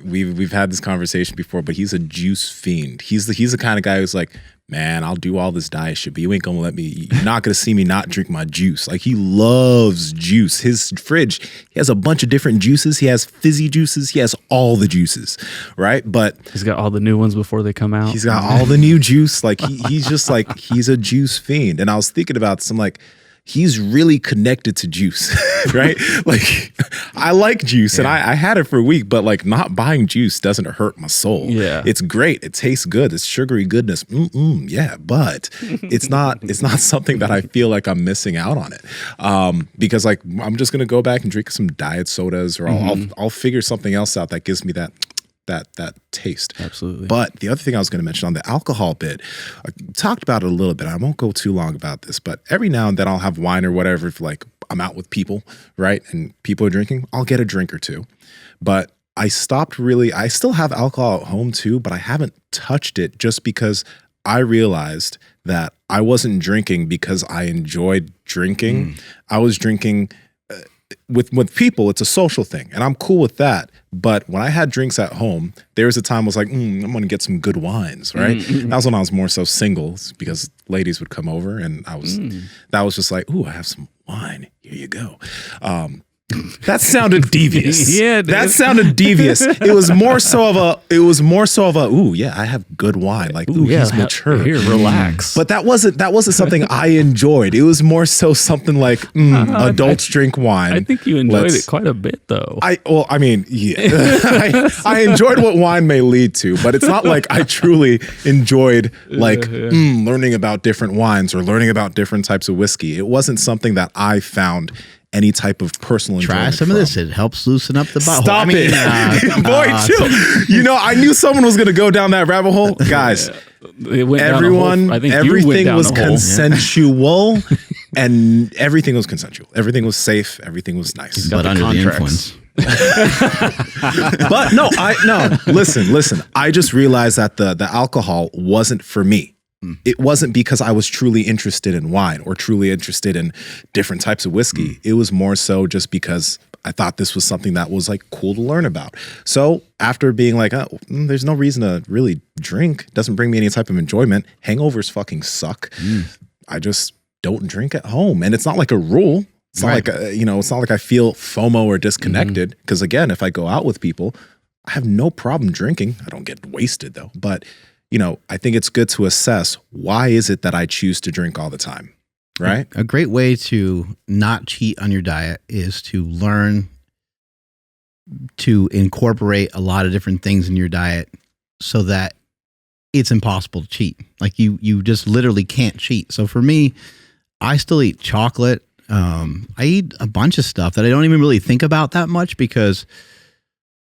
we've had this conversation before, but he's a juice fiend. He's the kind of guy who's like, man, I'll do all this diet shit, but you ain't gonna you're not gonna see me not drink my juice. Like, he loves juice. His fridge, he has a bunch of different juices. He has fizzy juices. He has all the juices, right? But he's got all the new ones before they come out. He's got all the new juice. Like, he's just like, he's a juice fiend. And I was thinking about some like, he's really connected to juice, right? Like, I like juice, and I had it for a week, but like, not buying juice doesn't hurt my soul. Yeah, it's great. It tastes good. It's sugary goodness. Yeah, but it's not something that I feel like I'm missing out on it. Because like, I'm just gonna go back and drink some diet sodas, or I'll figure something else out that gives me that taste. Absolutely. But the other thing I was going to mention on the alcohol bit, I talked about it a little bit. I won't go too long about this, but every now and then I'll have wine or whatever. If like I'm out with people, right, and people are drinking, I'll get a drink or two. But I still have alcohol at home too, but I haven't touched it just because I realized that I wasn't drinking because I enjoyed drinking. I was drinking with people. It's a social thing, and I'm cool with that. But when I had drinks at home, there was a time I was like, I'm going to get some good wines, right? That was when I was more so single, because ladies would come over, and that was just like, ooh, I have some wine. Here you go. That sounded devious. Yeah, dude. That sounded devious. It was more so of a. Ooh, yeah, I have good wine. Like, ooh, he's mature. Here, relax. But that wasn't something I enjoyed. It was more so something like adults drink wine. I think you enjoyed it quite a bit, though. I enjoyed what wine may lead to, but it's not like I truly enjoyed learning about different wines or learning about different types of whiskey. It wasn't something that I found any type of personal enjoyment. Try some of this. It helps loosen up the butthole. Stop it. Boy, chill. You know, I knew someone was going to go down that rabbit hole. Guys, everything was consensual and everything was consensual. Everything was safe. Everything was nice. But under the influence. But listen. I just realized that the alcohol wasn't for me. It wasn't because I was truly interested in wine or truly interested in different types of whiskey. It was more so just because I thought this was something that was like cool to learn about. So after being like, there's no reason to really drink, doesn't bring me any type of enjoyment. Hangovers fucking suck. I just don't drink at home. And it's not like a rule. It's not like, it's not like I feel FOMO or disconnected. Because again, if I go out with people, I have no problem drinking. I don't get wasted though. But I think it's good to assess, why is it that I choose to drink all the time, right? A great way to not cheat on your diet is to learn to incorporate a lot of different things in your diet so that it's impossible to cheat. Like you just literally can't cheat. So for me, I still eat chocolate. I eat a bunch of stuff that I don't even really think about that much because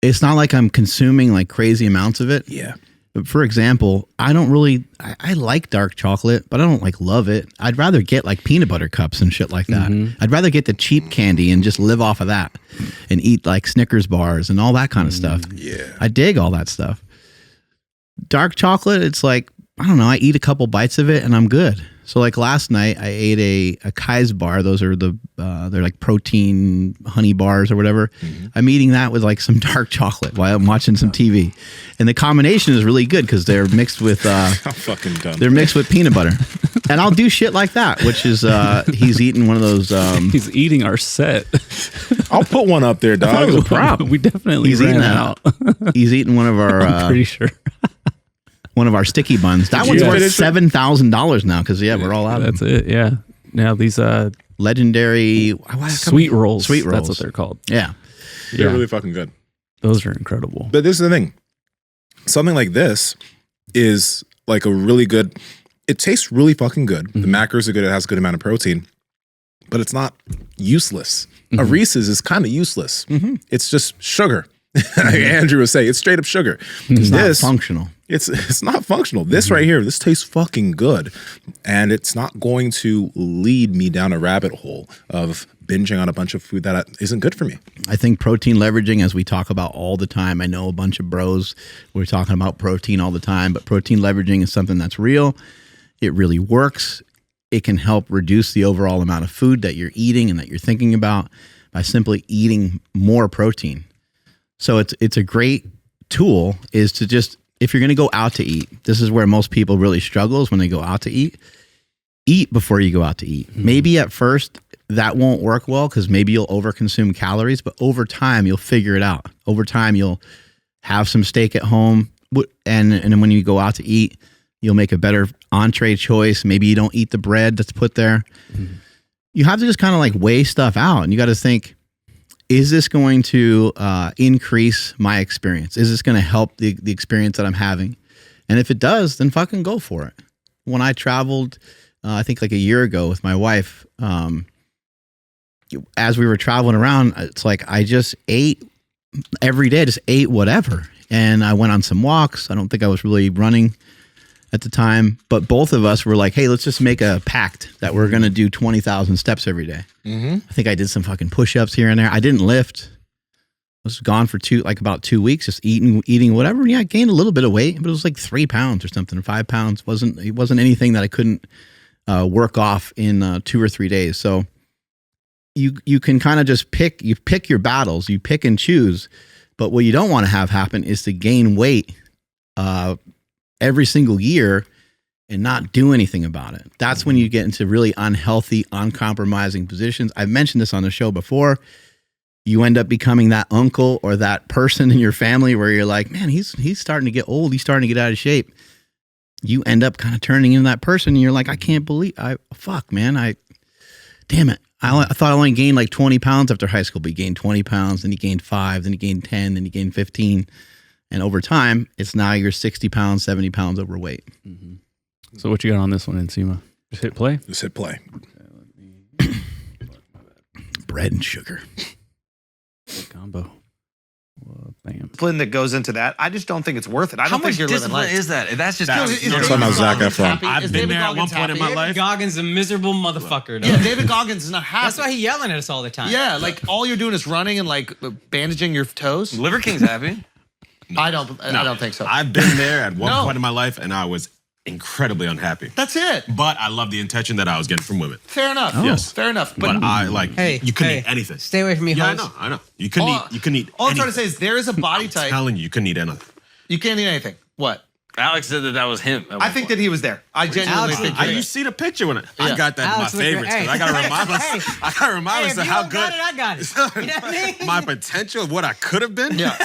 it's not like I'm consuming like crazy amounts of it. Yeah. For example, I like dark chocolate, but I don't like love it. I'd rather get like peanut butter cups and shit like that. I'd rather get the cheap candy and just live off of that and eat like Snickers bars and all that kind of stuff. Yeah. I dig all that stuff. Dark chocolate, it's like, I don't know, I eat a couple bites of it and I'm good. So like last night I ate a Kai's bar. Those are they're like protein honey bars or whatever. I'm eating that with like some dark chocolate while I'm watching some TV. And the combination is really good because they're mixed with I'm fucking done. They're mixed with peanut butter. And I'll do shit like that, which is he's eating one of those he's eating our set. I'll put one up there, dog. It was a prop. We definitely ran out. He's eating one of our I'm pretty sure. One of our sticky buns. That one's worth $7,000 now because we're all out. That's it. Yeah. Now these legendary sweet rolls. Sweet rolls. That's what they're called. Yeah. They're really fucking good. Those are incredible. But this is the thing. Something like this is like a really good. It tastes really fucking good. The macros are good. It has a good amount of protein, but it's not useless. A Reese's is kind of useless. It's just sugar. Like Andrew was saying, it's straight up sugar. It's not functional. It's not functional. This right here, this tastes fucking good. And it's not going to lead me down a rabbit hole of binging on a bunch of food that isn't good for me. I think protein leveraging, as we talk about all the time, I know a bunch of bros, we're talking about protein all the time, but protein leveraging is something that's real. It really works. It can help reduce the overall amount of food that you're eating and that you're thinking about by simply eating more protein. So it's a great tool is to just, if you're going to go out to eat, this is where most people really struggle is when they go out to eat before you go out to eat. Maybe at first that won't work well because maybe you'll overconsume calories, but over time you'll figure it out. Over time you'll have some steak at home and then when you go out to eat, you'll make a better entree choice. Maybe you don't eat the bread that's put there. You have to just kind of like weigh stuff out and you got to think, is this going to increase my experience? Is this going to help the experience that I'm having? And if it does, then fucking go for it. When I traveled, I think like a year ago with my wife, as we were traveling around, it's like I just ate every day, just ate whatever. And I went on some walks. I don't think I was really running at the time, but both of us were like, hey, let's just make a pact that we're going to do 20,000 steps every day. I think I did some fucking push-ups here and there. I didn't lift. I was gone for about 2 weeks, just eating whatever. And yeah, I gained a little bit of weight, but it was like 3 pounds or something, 5 pounds. It wasn't anything that I couldn't work off in 2 or 3 days. So you can kind of just pick your battles, you pick and choose. But what you don't want to have happen is to gain weight every single year and not do anything about it. That's when you get into really unhealthy, uncompromising positions. I've mentioned this on the show before. you end up becoming that uncle or that person in your family where you're like, man, he's starting to get old. He's starting to get out of shape. You end up kind of turning into that person and you're like, I can't believe damn it. I thought I only gained like 20 pounds after high school, but you gained 20 pounds, then you gained 5, then you gained 10, then you gained 15. And over time, it's now you're 60 pounds, 70 pounds overweight. Mm-hmm. So what you got on this one, Nsima? Just hit play? Just hit play. Bread and sugar. Combo. Bam. Discipline that goes into that. I just don't think it's worth it. I don't think you're living life. Is that? That's just You're talking about Zac Efron. I've been there at one point in my David life. Goggins a miserable motherfucker. Though. Yeah, David Goggins is not happy. That's why he's yelling at us all the time. Yeah, like all you're doing is running and like bandaging your toes. Liver King's happy. I don't think so. I've been there at one point in my life, and I was incredibly unhappy. That's it. But I love the attention that I was getting from women. Fair enough. Yes. Fair enough. But I like you couldn't eat anything. Stay away from me, Yeah, hoes. I know. You couldn't eat. You couldn't eat. All I'm trying to anything. say is there is a body I'm type. telling you couldn't eat anything. You can't eat anything. What? Alex said that was him. I think that he was there. I genuinely Alex think. You see the picture when I Yeah. got that in my Alex looked favorites. at- 'Cause I gotta remind myself. I gotta remind If myself you how don't good got it, I got it. You know what I mean? my potential of what I could have been. Yeah.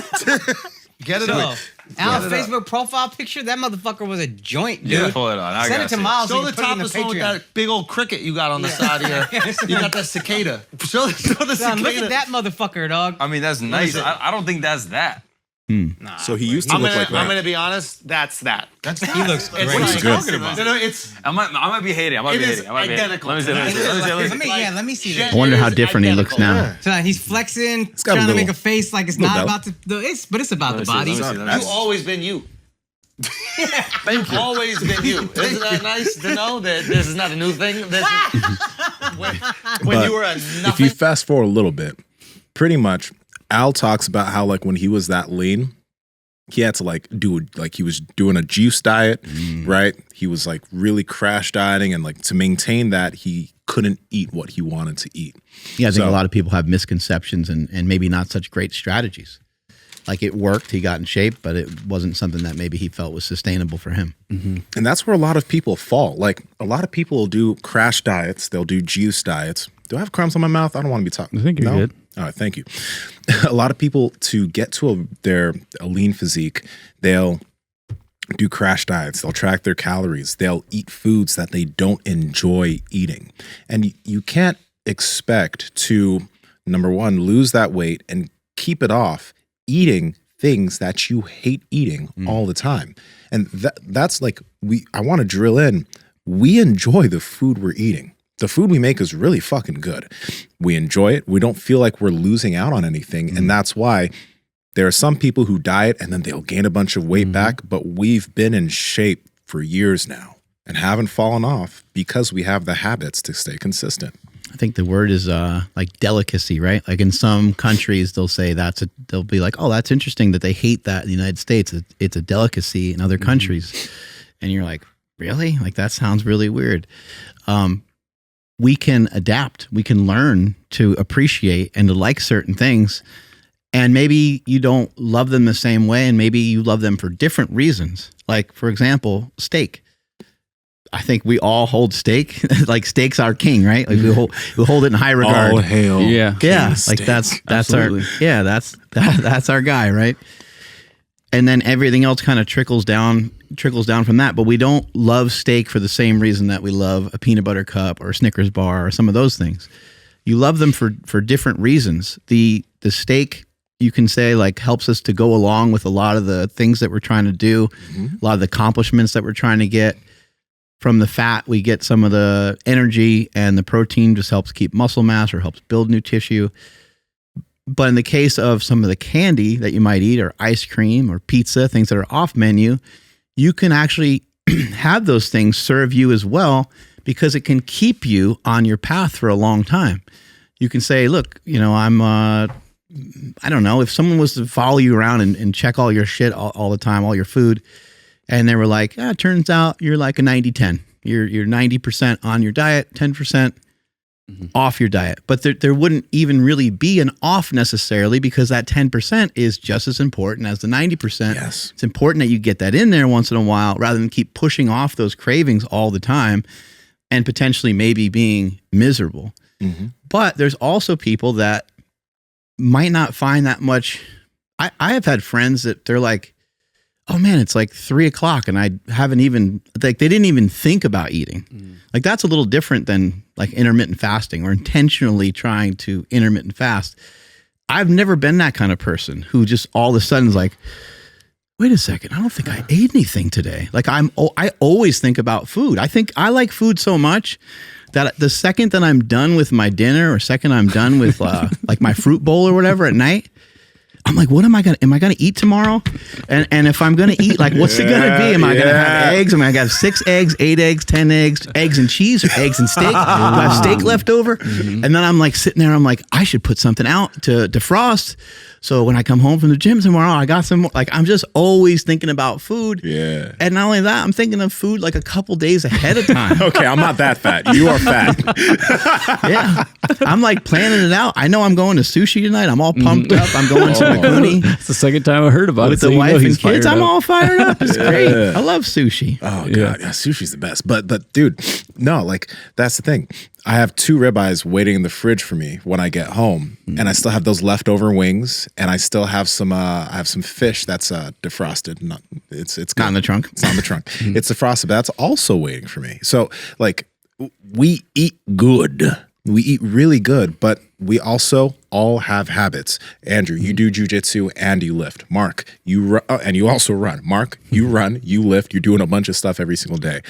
Get it So, up. Al's Facebook profile picture, that motherfucker was a joint, dude. Yeah, pull it on. I Send gotta it to see Miles. Show so the you can put it in topless one with Patreon. that big old cricket you got on the side here. You got that cicada. Show the Son, cicada. look at that motherfucker, dog. I mean, that's nice. I don't think that's that. Nah, So he used to I'm look like gonna that. be honest. That's that. he looks great. It's What are you like- talking about? No, it's I might be hating. I might It be is hating. I might be hating. identical. Let me see. Let me see that. I wonder It how is different he looks identical. now. So he's flexing, got a trying to little- make a face like it's little not belt. about the. But it's about the body. You've always been you. You've always been you. Isn't that nice to know that this is not a new thing? This is, when But you were a if nothing. you fast forward a little bit, pretty much Al talks about how like when he was that lean, he had to like he was doing a juice diet, right? He was like really crash dieting, and like to maintain that he couldn't eat what he wanted to eat. Yeah, I think So- a lot of people have misconceptions and maybe not such great strategies. Like it worked, he got in shape, but it wasn't something that maybe he felt was sustainable for him. And that's where a lot of people fall. Like a lot of people will do crash diets, they'll do juice diets. Do I have crumbs on my mouth? I don't want to be talking. I think you're good. All right, thank you. A lot of people, to get to a lean physique, they'll do crash diets. They'll track their calories. They'll eat foods that they don't enjoy eating. And you can't expect to, number one, lose that weight and keep it off eating things that you hate eating all the time. And that's like, I want to drill in. We enjoy the food we're eating. The food we make is really fucking good. We enjoy it. We don't feel like we're losing out on anything. And that's why there are some people who diet and then they'll gain a bunch of weight back, but we've been in shape for years now and haven't fallen off because we have the habits to stay consistent. I think the word is like delicacy, right? Like in some countries, they'll say they'll be like, oh, that's interesting that they hate that in the United States. It's a delicacy in other countries. And you're like, really? Like that sounds really weird. We can adapt. We can learn to appreciate and to like certain things. And maybe you don't love them the same way, and maybe you love them for different reasons. Like, for example, steak. I think we all hold steak. Like steak's our king, right? Like we hold it in high regard. All hail. Yeah. Yeah, King like steak. that's Absolutely. that's our guy, right? And then everything else kind of trickles down from that. But we don't love steak for the same reason that we love a peanut butter cup or a Snickers bar or some of those things. You love them for different reasons. The steak, you can say, like helps us to go along with a lot of the things that we're trying to do, a lot of the accomplishments that we're trying to get. From the fat, we get some of the energy, and the protein just helps keep muscle mass or helps build new tissue. But in the case of some of the candy that you might eat, or ice cream or pizza, things that are off menu, you can actually have those things serve you as well, because it can keep you on your path for a long time. You can say, look, I don't know, if someone was to follow you around and check all your shit all the time, all your food, and they were like, it turns out you're like a 90-10. You're 90% on your diet, 10% off your diet. But there wouldn't even really be an off necessarily, because that 10% is just as important as the 90%. Yes. It's important that you get that in there once in a while, rather than keep pushing off those cravings all the time and potentially maybe being miserable. But there's also people that might not find that much. I have had friends that they're like, oh man, it's like 3:00 and I haven't even, like, they didn't even think about eating. Like, that's a little different than like intermittent fasting or intentionally trying to intermittent fast. I've never been that kind of person who just all of a sudden is like, wait a second, I don't think I ate anything today. Like, I always think about food. I think I like food so much that the second that I'm done with my dinner or second I'm done with like my fruit bowl or whatever at night, I'm like, what am I gonna eat tomorrow? And if I'm gonna eat, like, what's it gonna be? Am I gonna have eggs? Am I gonna have 6 eggs, 8 eggs, 10 eggs, eggs and cheese, or eggs and steak? Do I have steak left over? And then I'm like sitting there, I'm like, I should put something out to defrost. So when I come home from the gym tomorrow, I got some, like, I'm just always thinking about food. Yeah. And not only that, I'm thinking of food like a couple days ahead of time. Okay, I'm not that fat. You are fat. Yeah. I'm like planning it out. I know I'm going to sushi tonight. I'm all pumped up. I'm going to Mikuni. It's the second time I heard about With it. the wife and kids. I'm all fired up. It's great. I love sushi. Oh God, yeah, sushi's the best. But dude, no, like, that's the thing. I have 2 ribeyes waiting in the fridge for me when I get home, and I still have those leftover wings, and I still have some. I have some fish that's defrosted. It's Not in the trunk. It's not in the trunk. It's defrosted, but that's also waiting for me. So, like, we eat good. We eat really good, but we also all have habits. Andrew, you do jujitsu and you lift. Mark, you and you also run. Mark, you run, you lift. You're doing a bunch of stuff every single day.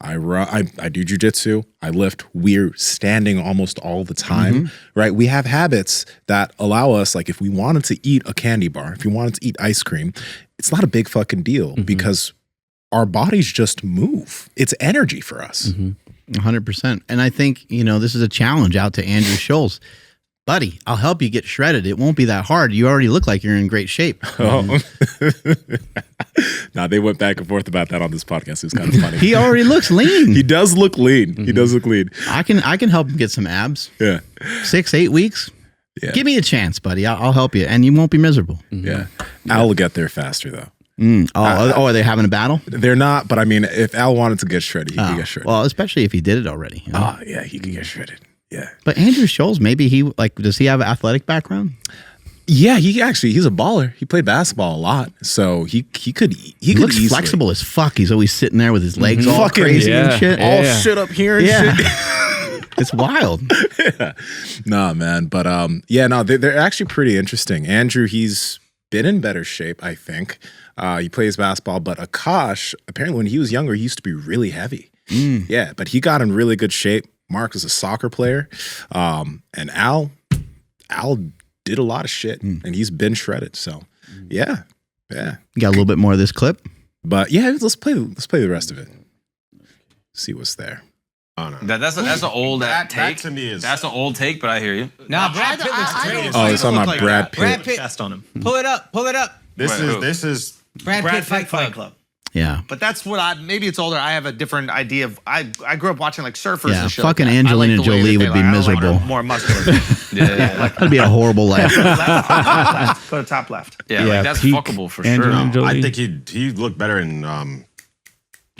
I run. I do jujitsu. I lift. We're standing almost all the time, right? We have habits that allow us, like, if we wanted to eat a candy bar, if we wanted to eat ice cream, it's not a big fucking deal because our bodies just move. It's energy for us. 100%. And I think, this is a challenge out to Andrew Schulz. Buddy, I'll help you get shredded. It won't be that hard. You already look like you're in great shape. Oh. Nah, they went back and forth about that on this podcast. It was kind of funny. He already looks lean. He does look lean. He does look lean. I can help him get some abs. Yeah. 6-8 weeks. Yeah. Give me a chance, buddy. I'll help you, and you won't be miserable. Yeah. Al will get there faster, though. Are they having a battle? They're not, but I mean, if Al wanted to get shredded, he could get shredded. Well, especially if he did it already. Oh, yeah, he could get shredded. Yeah. But Andrew Schulz, maybe does he have an athletic background? Yeah, he's a baller. He played basketball a lot, so he looks easily. Flexible as fuck. He's always sitting there with his legs all Fucking crazy and shit. all shit up here and shit. It's wild. Yeah. Nah, man. But they're actually pretty interesting. Andrew, he's been in better shape, I think. He plays basketball, but Akash, apparently when he was younger, he used to be really heavy. Yeah, but he got in really good shape. Mark is a soccer player. And Al did a lot of shit, and he's been shredded. So, yeah. You got a little bit more of this clip? But yeah, let's play the rest of it. See what's there. Oh, no. That's an old take. That to me is... That's an old take, but I hear you. Nah, Brad Pitt looks great. Oh, it's on my Brad Pitt. Brad Pitt. Chest on him. Pull it up. This is Brad Pitt Fight Club. Yeah. But that's what maybe it's older. I have a different idea of, I grew up watching like surfers and shit. Fucking like Angelina Jolie would be miserable. More muscular. That'd be a horrible life. Go to top left. Yeah, like that's fuckable for sure. I think he looked better in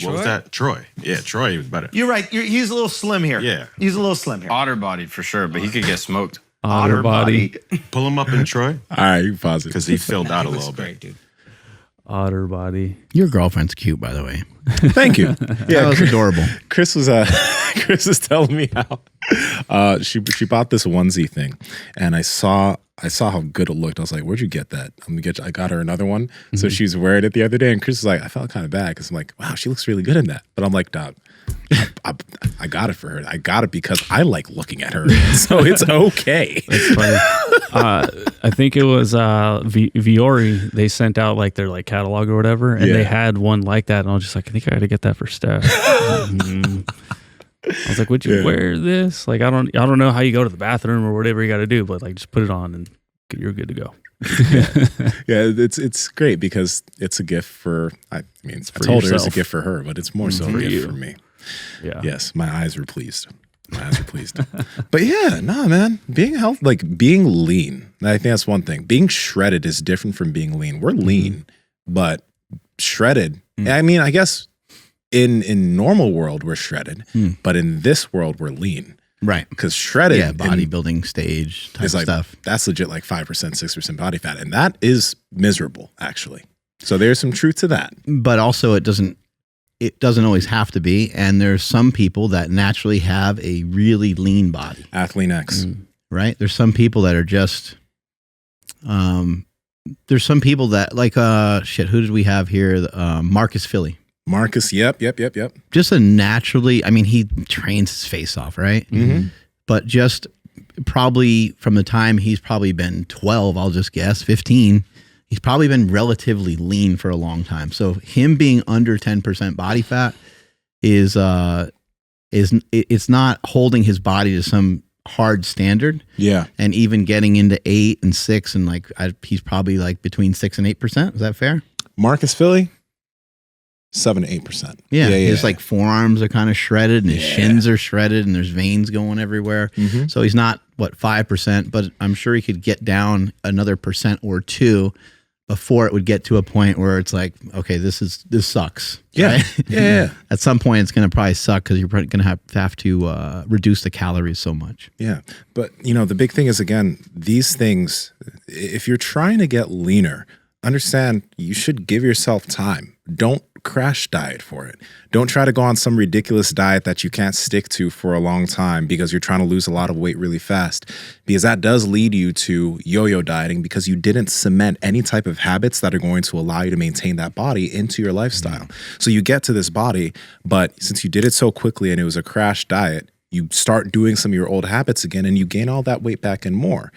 what was that? Troy. Yeah, Troy was better. You're right. He's a little slim here. Yeah. He's a little slim here. Otter bodied for sure, but he could get smoked. Otter body. Pull him up in Troy. All right, you can pause it. Because he filled out a little bit. Great, dude. Otter body. Your girlfriend's cute, by the way. Thank you. Yeah, that was adorable. Chris was telling me how she bought this onesie thing, and I saw how good it looked. I was like, "Where'd you get that?" I got her another one, so she's wearing it the other day, and Chris was like, "I felt kind of bad because I'm like, wow, she looks really good in that." But I'm like, "Dog, I got it for her. I got it because I like looking at her, so it's okay." That's funny. I think it was Viore. They sent out like their like catalog or whatever, and they had one like that, and I was just like, I think I got to get that for Steph. I was like, would you wear this? Like, I don't know how you go to the bathroom or whatever you got to do, but like, just put it on and you're good to go. Yeah, it's great because it's a gift for. I mean, I told her it's a gift for her, but it's more so a gift for me. Yeah. Yes, my eyes were pleased. But yeah, nah, man. Being healthy, like being lean. I think that's one thing. Being shredded is different from being lean. We're lean, but shredded. I mean, I guess in normal world we're shredded, but in this world we're lean. Right. Because shredded, bodybuilding stage type is like, stuff. That's legit like 5%, 6% body fat, and that is miserable actually. So there's some truth to that. But also, it doesn't always have to be. And there's some people that naturally have a really lean body. Athlean X. Right? There's some people that are just, there's some people that like, who did we have here? Marcus Philly. Marcus, yep. Just a naturally, I mean, he trains his face off, right? Mm-hmm. But just probably from the time he's probably been 12, I'll just guess, 15, he's probably been relatively lean for a long time. So him being under 10% body fat is it's not holding his body to some hard standard. Yeah. And even getting into 8 and 6 and like he's probably like between 6 and 8%. Is that fair? Marcus Philly, 7 to 8%. Yeah. His like forearms are kind of shredded and his shins are shredded and there's veins going everywhere. Mm-hmm. So he's not 5%, but I'm sure he could get down another % or 2 before it would get to a point where it's like, okay, this sucks. Yeah. Right? Yeah. At some point it's going to probably suck because you're going to have to reduce the calories so much. Yeah. But the big thing is, again, these things, if you're trying to get leaner, understand you should give yourself time. Don't crash diet for it. Don't try to go on some ridiculous diet that you can't stick to for a long time because you're trying to lose a lot of weight really fast, because that does lead you to yo-yo dieting because you didn't cement any type of habits that are going to allow you to maintain that body into your lifestyle. So you get to this body, but since you did it so quickly and it was a crash diet, you start doing some of your old habits again and you gain all that weight back and more.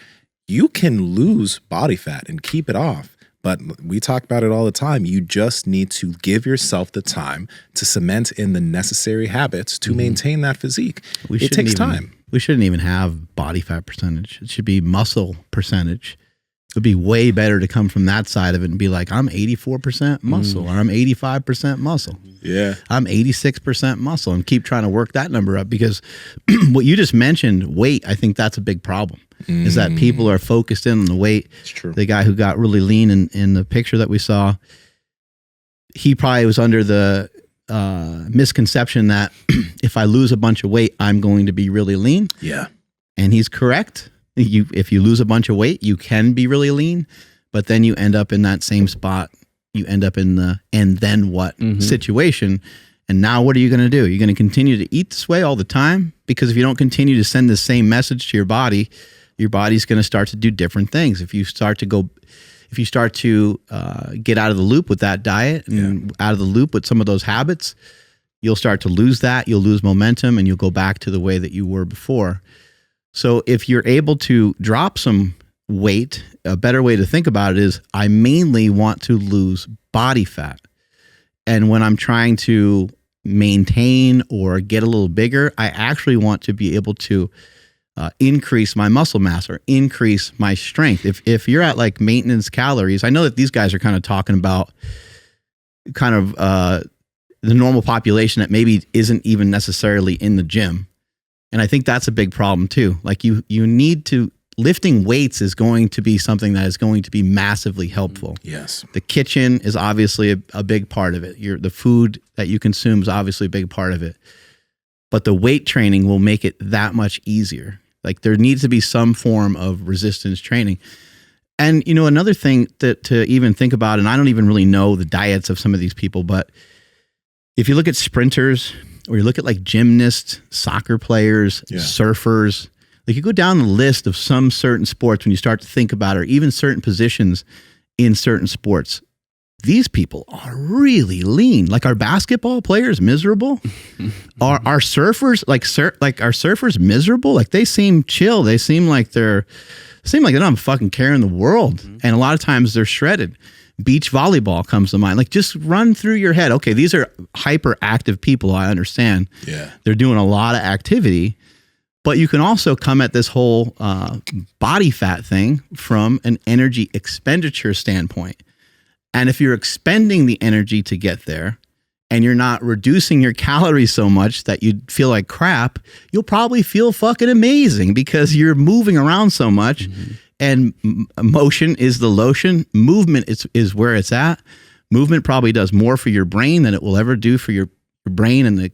You can lose body fat and keep it off. But we talk about it all the time. You just need to give yourself the time to cement in the necessary habits to maintain that physique. It takes time. We shouldn't even have body fat percentage. It should be muscle percentage. It would be way better to come from that side of it and be like, I'm 84% muscle or I'm 85% muscle. Yeah. I'm 86% muscle, and keep trying to work that number up, because what you just mentioned, weight, I think that's a big problem. Is that people are focused in on the weight. It's true. The guy who got really lean in the picture that we saw, he probably was under the misconception that if I lose a bunch of weight, I'm going to be really lean. Yeah. And he's correct. If you lose a bunch of weight, you can be really lean, but then you end up in that same spot. You end up in the and then what situation. And now what are you going to do? You're going to continue to eat this way all the time? Because if you don't continue to send the same message to your body's going to start to do different things. If you start to get out of the loop with that diet and out of the loop with some of those habits, you'll start to lose that. You'll lose momentum and you'll go back to the way that you were before. So if you're able to drop some weight, a better way to think about it is, I mainly want to lose body fat. And when I'm trying to maintain or get a little bigger, I actually want to be able to increase my muscle mass or increase my strength. If you're at like maintenance calories, I know that these guys are kind of talking about the normal population that maybe isn't even necessarily in the gym. And I think that's a big problem too. Like you need to, lifting weights is going to be something that is going to be massively helpful. Yes. The kitchen is obviously a big part of it. The food that you consume is obviously a big part of it. But the weight training will make it that much easier. Like there needs to be some form of resistance training. And another thing to even think about, and I don't even really know the diets of some of these people, but if you look at sprinters or you look at like gymnasts, soccer players, surfers, like you go down the list of some certain sports when you start to think about it, or even certain positions in certain sports, these people are really lean. Like our basketball players, miserable. Are surfers are surfers miserable? Like they seem chill. They seem like they don't have a fucking care in the world. And a lot of times they're shredded. Beach volleyball comes to mind. Like just run through your head. Okay, these are hyperactive people. I understand. Yeah. They're doing a lot of activity. But you can also come at this whole body fat thing from an energy expenditure standpoint. And if you're expending the energy to get there and you're not reducing your calories so much that you feel like crap, you'll probably feel fucking amazing because you're moving around so much. And motion is the lotion. Movement is where it's at. Movement probably does more for your brain than it will ever do for your brain and the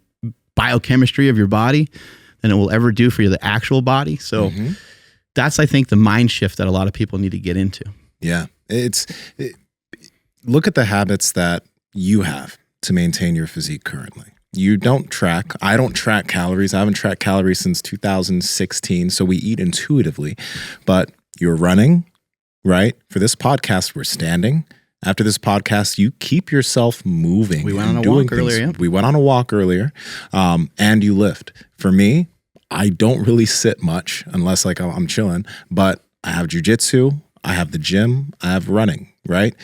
biochemistry of your body. than it will ever do for the actual body. So that's, I think, the mind shift that a lot of people need to get into. Yeah. Look at the habits that you have to maintain your physique currently. You don't track. I don't track calories. I haven't tracked calories since 2016. So we eat intuitively. But you're running, right? For this podcast, we're standing. After this podcast, you keep yourself moving. We went on a walk earlier. Yeah. We went on a walk earlier, and you lift. For me, I don't really sit much unless like I'm chilling, but I have jujitsu, I have the gym, I have running, right?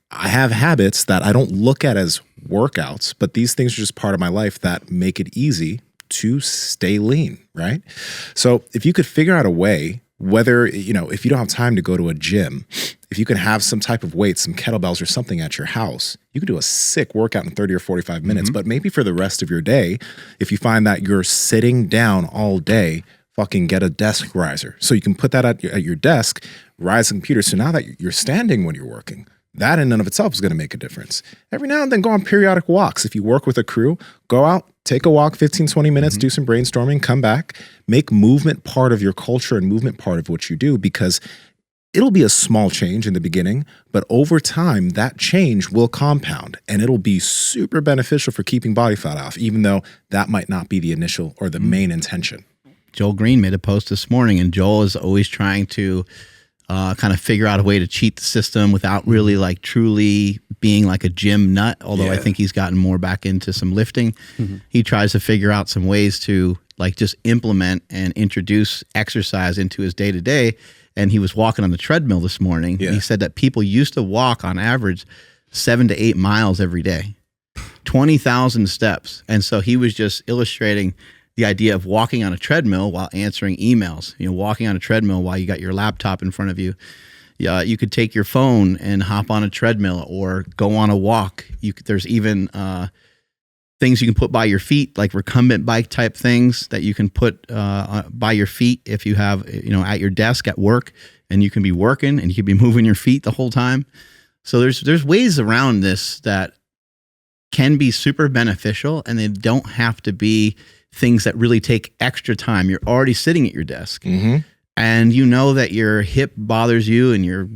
I have habits that I don't look at as workouts, but these things are just part of my life that make it easy to stay lean, right? So if you could figure out a way, whether, if you don't have time to go to a gym, if you can have some type of weights, some kettlebells or something at your house, you could do a sick workout in 30 or 45 minutes. But maybe for the rest of your day, if you find that you're sitting down all day, fucking get a desk riser. So you can put that at your desk, rise the computer. So now that you're standing when you're working, that in and of itself is going to make a difference. Every now and then go on periodic walks. If you work with a crew, go out, take a walk, 15, 20 minutes, do some brainstorming, come back, make movement part of your culture and movement part of what you do, because it'll be a small change in the beginning, but over time, that change will compound and it'll be super beneficial for keeping body fat off, even though that might not be the initial or the main intention. Joel Green made a post this morning, and Joel is always trying to kind of figure out a way to cheat the system without really like truly being like a gym nut. Although I think he's gotten more back into some lifting. He tries to figure out some ways to like just implement and introduce exercise into his day to day. And he was walking on the treadmill this morning. Yeah. He said that people used to walk on average 7 to 8 miles every day, 20,000 steps. And so he was just illustrating the idea of walking on a treadmill while answering emails, walking on a treadmill while you got your laptop in front of you. You could take your phone and hop on a treadmill or go on a walk. There's even things you can put by your feet, like recumbent bike type things that you can put by your feet if you have, at your desk at work, and you can be working and you can be moving your feet the whole time. So there's ways around this that can be super beneficial, and they don't have to be things that really take extra time. You're already sitting at your desk, and you know that your hip bothers you and your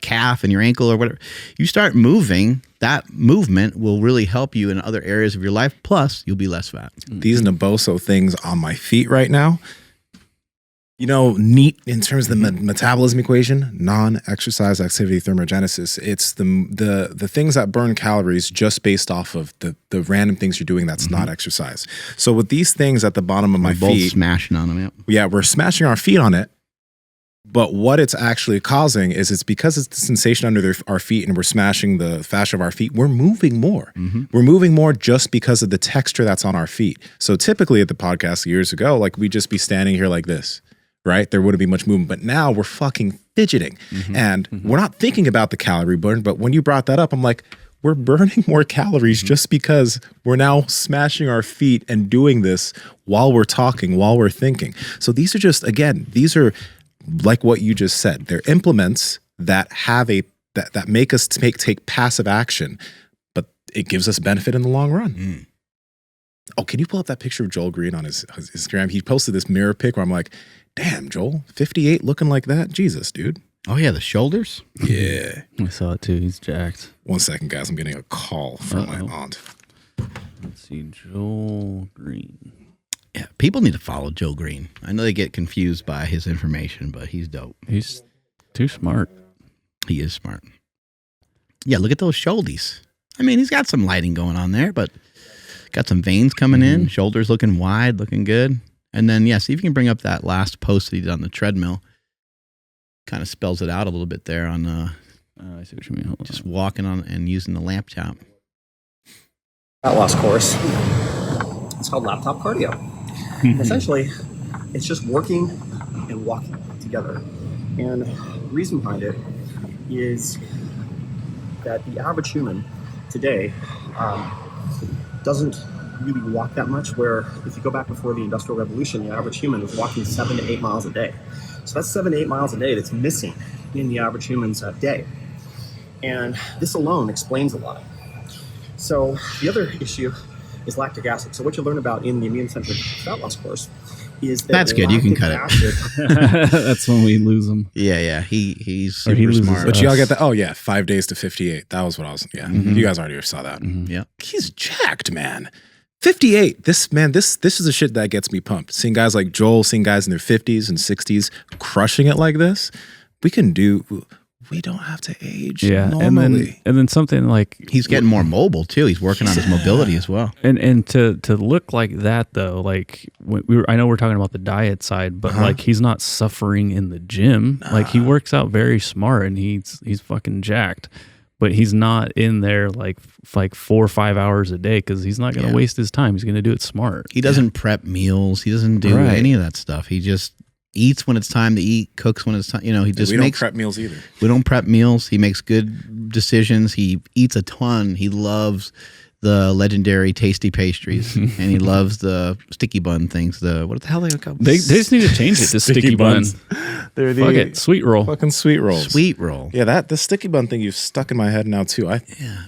calf and your ankle or whatever. You start moving, that movement will really help you in other areas of your life. Plus, you'll be less fat. These Naboso things on my feet right now, neat in terms of the metabolism equation, non-exercise activity thermogenesis. It's the things that burn calories just based off of the random things you're doing that's not exercise. So with these things at the bottom of my feet, both smashing on them. Yep. Yeah, we're smashing our feet on it. But what it's actually causing is it's because it's the sensation under our feet and we're smashing the fascia of our feet, we're moving more. We're moving more just because of the texture that's on our feet. So typically at the podcast years ago, like we'd just be standing here like this, right? There wouldn't be much movement. But now we're fucking fidgeting. And we're not thinking about the calorie burn. But when you brought that up, I'm like, we're burning more calories just because we're now smashing our feet and doing this while we're talking, while we're thinking. So these are just, again, these are like what you just said. They're implements that have that make us take passive action, but it gives us benefit in the long run. Oh, can you pull up that picture of Joel Green on his Instagram? He posted this mirror pic where I'm like, damn, Joel, 58 looking like that? Jesus, dude. Oh, yeah, the shoulders? Yeah. I saw it too. He's jacked. 1 second, guys. I'm getting a call from my aunt. Let's see. Joel Green. Yeah, people need to follow Joe Green. I know they get confused by his information, but he's dope. He's too smart. He is smart. Yeah, look at those shoulders. I mean, he's got some lighting going on there, but got some veins coming in, shoulders looking wide, looking good. And then, see if you can bring up that last post that he did on the treadmill. Kind of spells it out a little bit there on I see what you mean. Hold just walking on and using the laptop. Fat loss course. It's called laptop cardio. Essentially, it's just working and walking together. And the reason behind it is that the average human today doesn't really walk that much, where if you go back before the Industrial Revolution, the average human was walking 7 to 8 miles a day. So that's 7 to 8 miles a day that's missing in the average human's day. And this alone explains a lot. So the other issue is lactic acid. So what you learn about in the immune-centered fat loss course is that that's good. You can cut it. That's when we lose him. Yeah. He's super smart. But you all get that. Oh yeah, 5 days to 58. That was what I was. Yeah, you guys already saw that. Yeah, he's jacked, man. 58. This is the shit that gets me pumped. Seeing guys like Joel, seeing guys in their 50s and 60s crushing it like this. We don't have to age normally. And then something like he's getting more mobile too. He's working on his mobility as well. And to look like that though, like I know we're talking about the diet side, but like he's not suffering in the gym. Like he works out very smart and he's fucking jacked. But he's not in there like 4 or 5 hours a day because he's not going to waste his time. He's going to do it smart. He doesn't prep meals. He doesn't do any of that stuff. He just eats when it's time to eat, cooks when it's time. You know, he just we don't prep meals either. We don't prep meals. He makes good decisions. He eats a ton. He loves the legendary tasty pastries, and he loves the sticky bun things. What the hell are they called? They just need to change it to sticky buns. They're Fuck it, sweet roll. Fucking sweet rolls. Sweet roll. Yeah, the sticky bun thing you've stuck in my head now too. I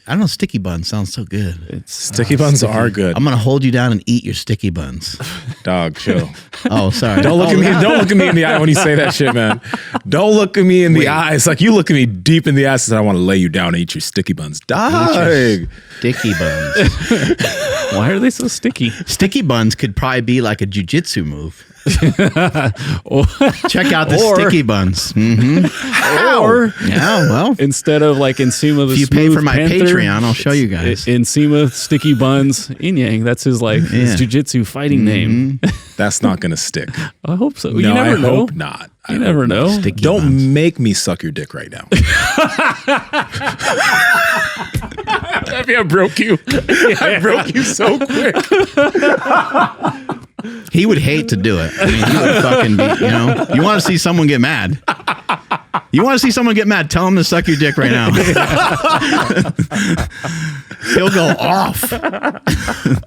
don't know. Sticky buns sounds so good. Sticky buns are good. I'm gonna hold you down and eat your sticky buns. Dog, chill. Oh, sorry. Don't look at me. Don't look at me in the eye when you say that shit, man. Don't look at me in the eyes. Like you look at me deep in the eyes and I want to lay you down and eat your sticky buns. Dog. Sticky buns. Why are they so sticky? Sticky buns could probably be like a jiu-jitsu move. Check out the sticky buns. Or well, instead of like Nsima the if you pay for my Panther, Patreon, I'll show you guys. Nsima Sticky Buns Inyang. That's his his jiu-jitsu fighting name. That's not gonna stick. I hope so. No, You never I know. hope not. You never know. Sticky Don't buns. make me suck your dick right now. Maybe I broke you. I broke you so quick. He would hate to do it. I mean, he would fucking be, you want to see someone get mad. You want to see someone get mad, tell him to suck your dick right now. He'll go off.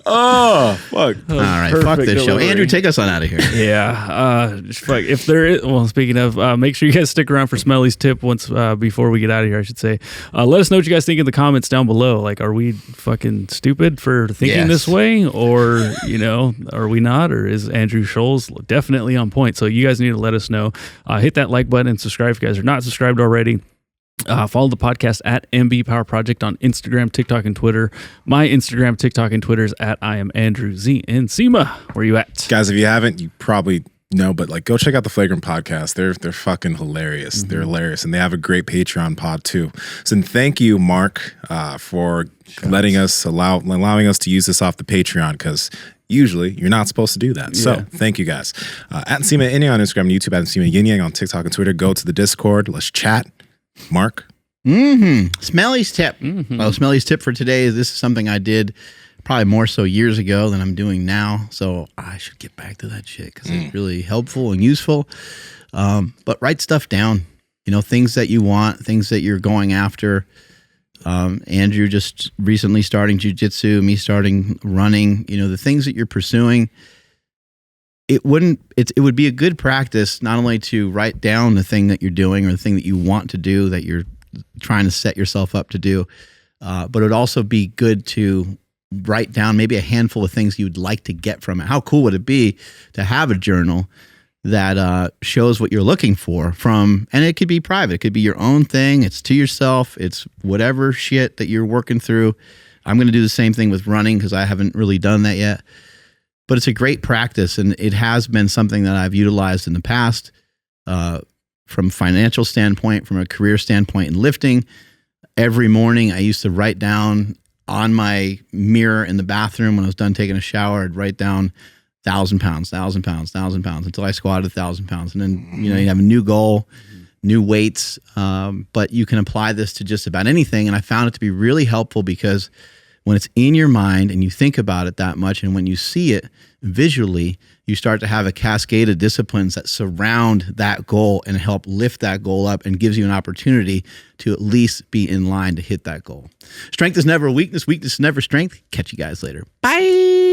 Oh, fuck. All right, fuck this show. Andrew, take us on out of here. Yeah. Fuck. If there is, well, speaking of, make sure you guys stick around for Smelly's tip once before we get out of here, I should say. Let us know what you guys think in the comments down below. Like, are we fucking stupid for thinking this way? Or, are we not? Or is Andrew Schulz definitely on point? So you guys need to let us know. Hit that like button and subscribe if you guys are not subscribed already. Follow the podcast at MB Power Project on Instagram, TikTok, and Twitter. My Instagram, TikTok, and Twitter is at I am Andrew Z. Nsima, where you at? Guys, if you haven't, you probably know, but like go check out the Flagrant podcast. They're fucking hilarious. They're hilarious. And they have a great Patreon pod too. So thank you, Mark, for allowing us to use this off the Patreon, because usually you're not supposed to do that. So thank you guys. At Nsima Inyang on Instagram and YouTube, at Nsima Inyang on TikTok and Twitter. Go to the Discord. Let's chat. Mark? Smelly's tip. Well, Smelly's tip for today is this is something I did probably more so years ago than I'm doing now. So I should get back to that shit because it's really helpful and useful. But write stuff down. Things that you want, things that you're going after. Andrew just recently starting jiu-jitsu, me starting running, the things that you're pursuing. It would be a good practice not only to write down the thing that you're doing or the thing that you want to do, that you're trying to set yourself up to do, but it would also be good to write down maybe a handful of things you'd like to get from it. How cool would it be to have a journal that shows what you're looking for and it could be private. It could be your own thing. It's to yourself. It's whatever shit that you're working through. I'm going to do the same thing with running because I haven't really done that yet. But it's a great practice, and it has been something that I've utilized in the past from a financial standpoint, from a career standpoint in lifting. Every morning I used to write down on my mirror in the bathroom when I was done taking a shower, I'd write down 1,000 pounds, 1,000 pounds, 1,000 pounds until I squatted 1,000 pounds. And then, you have a new goal, new weights, but you can apply this to just about anything. And I found it to be really helpful because when it's in your mind and you think about it that much, and when you see it visually, you start to have a cascade of disciplines that surround that goal and help lift that goal up and gives you an opportunity to at least be in line to hit that goal. Strength is never a weakness. Weakness is never strength. Catch you guys later. Bye.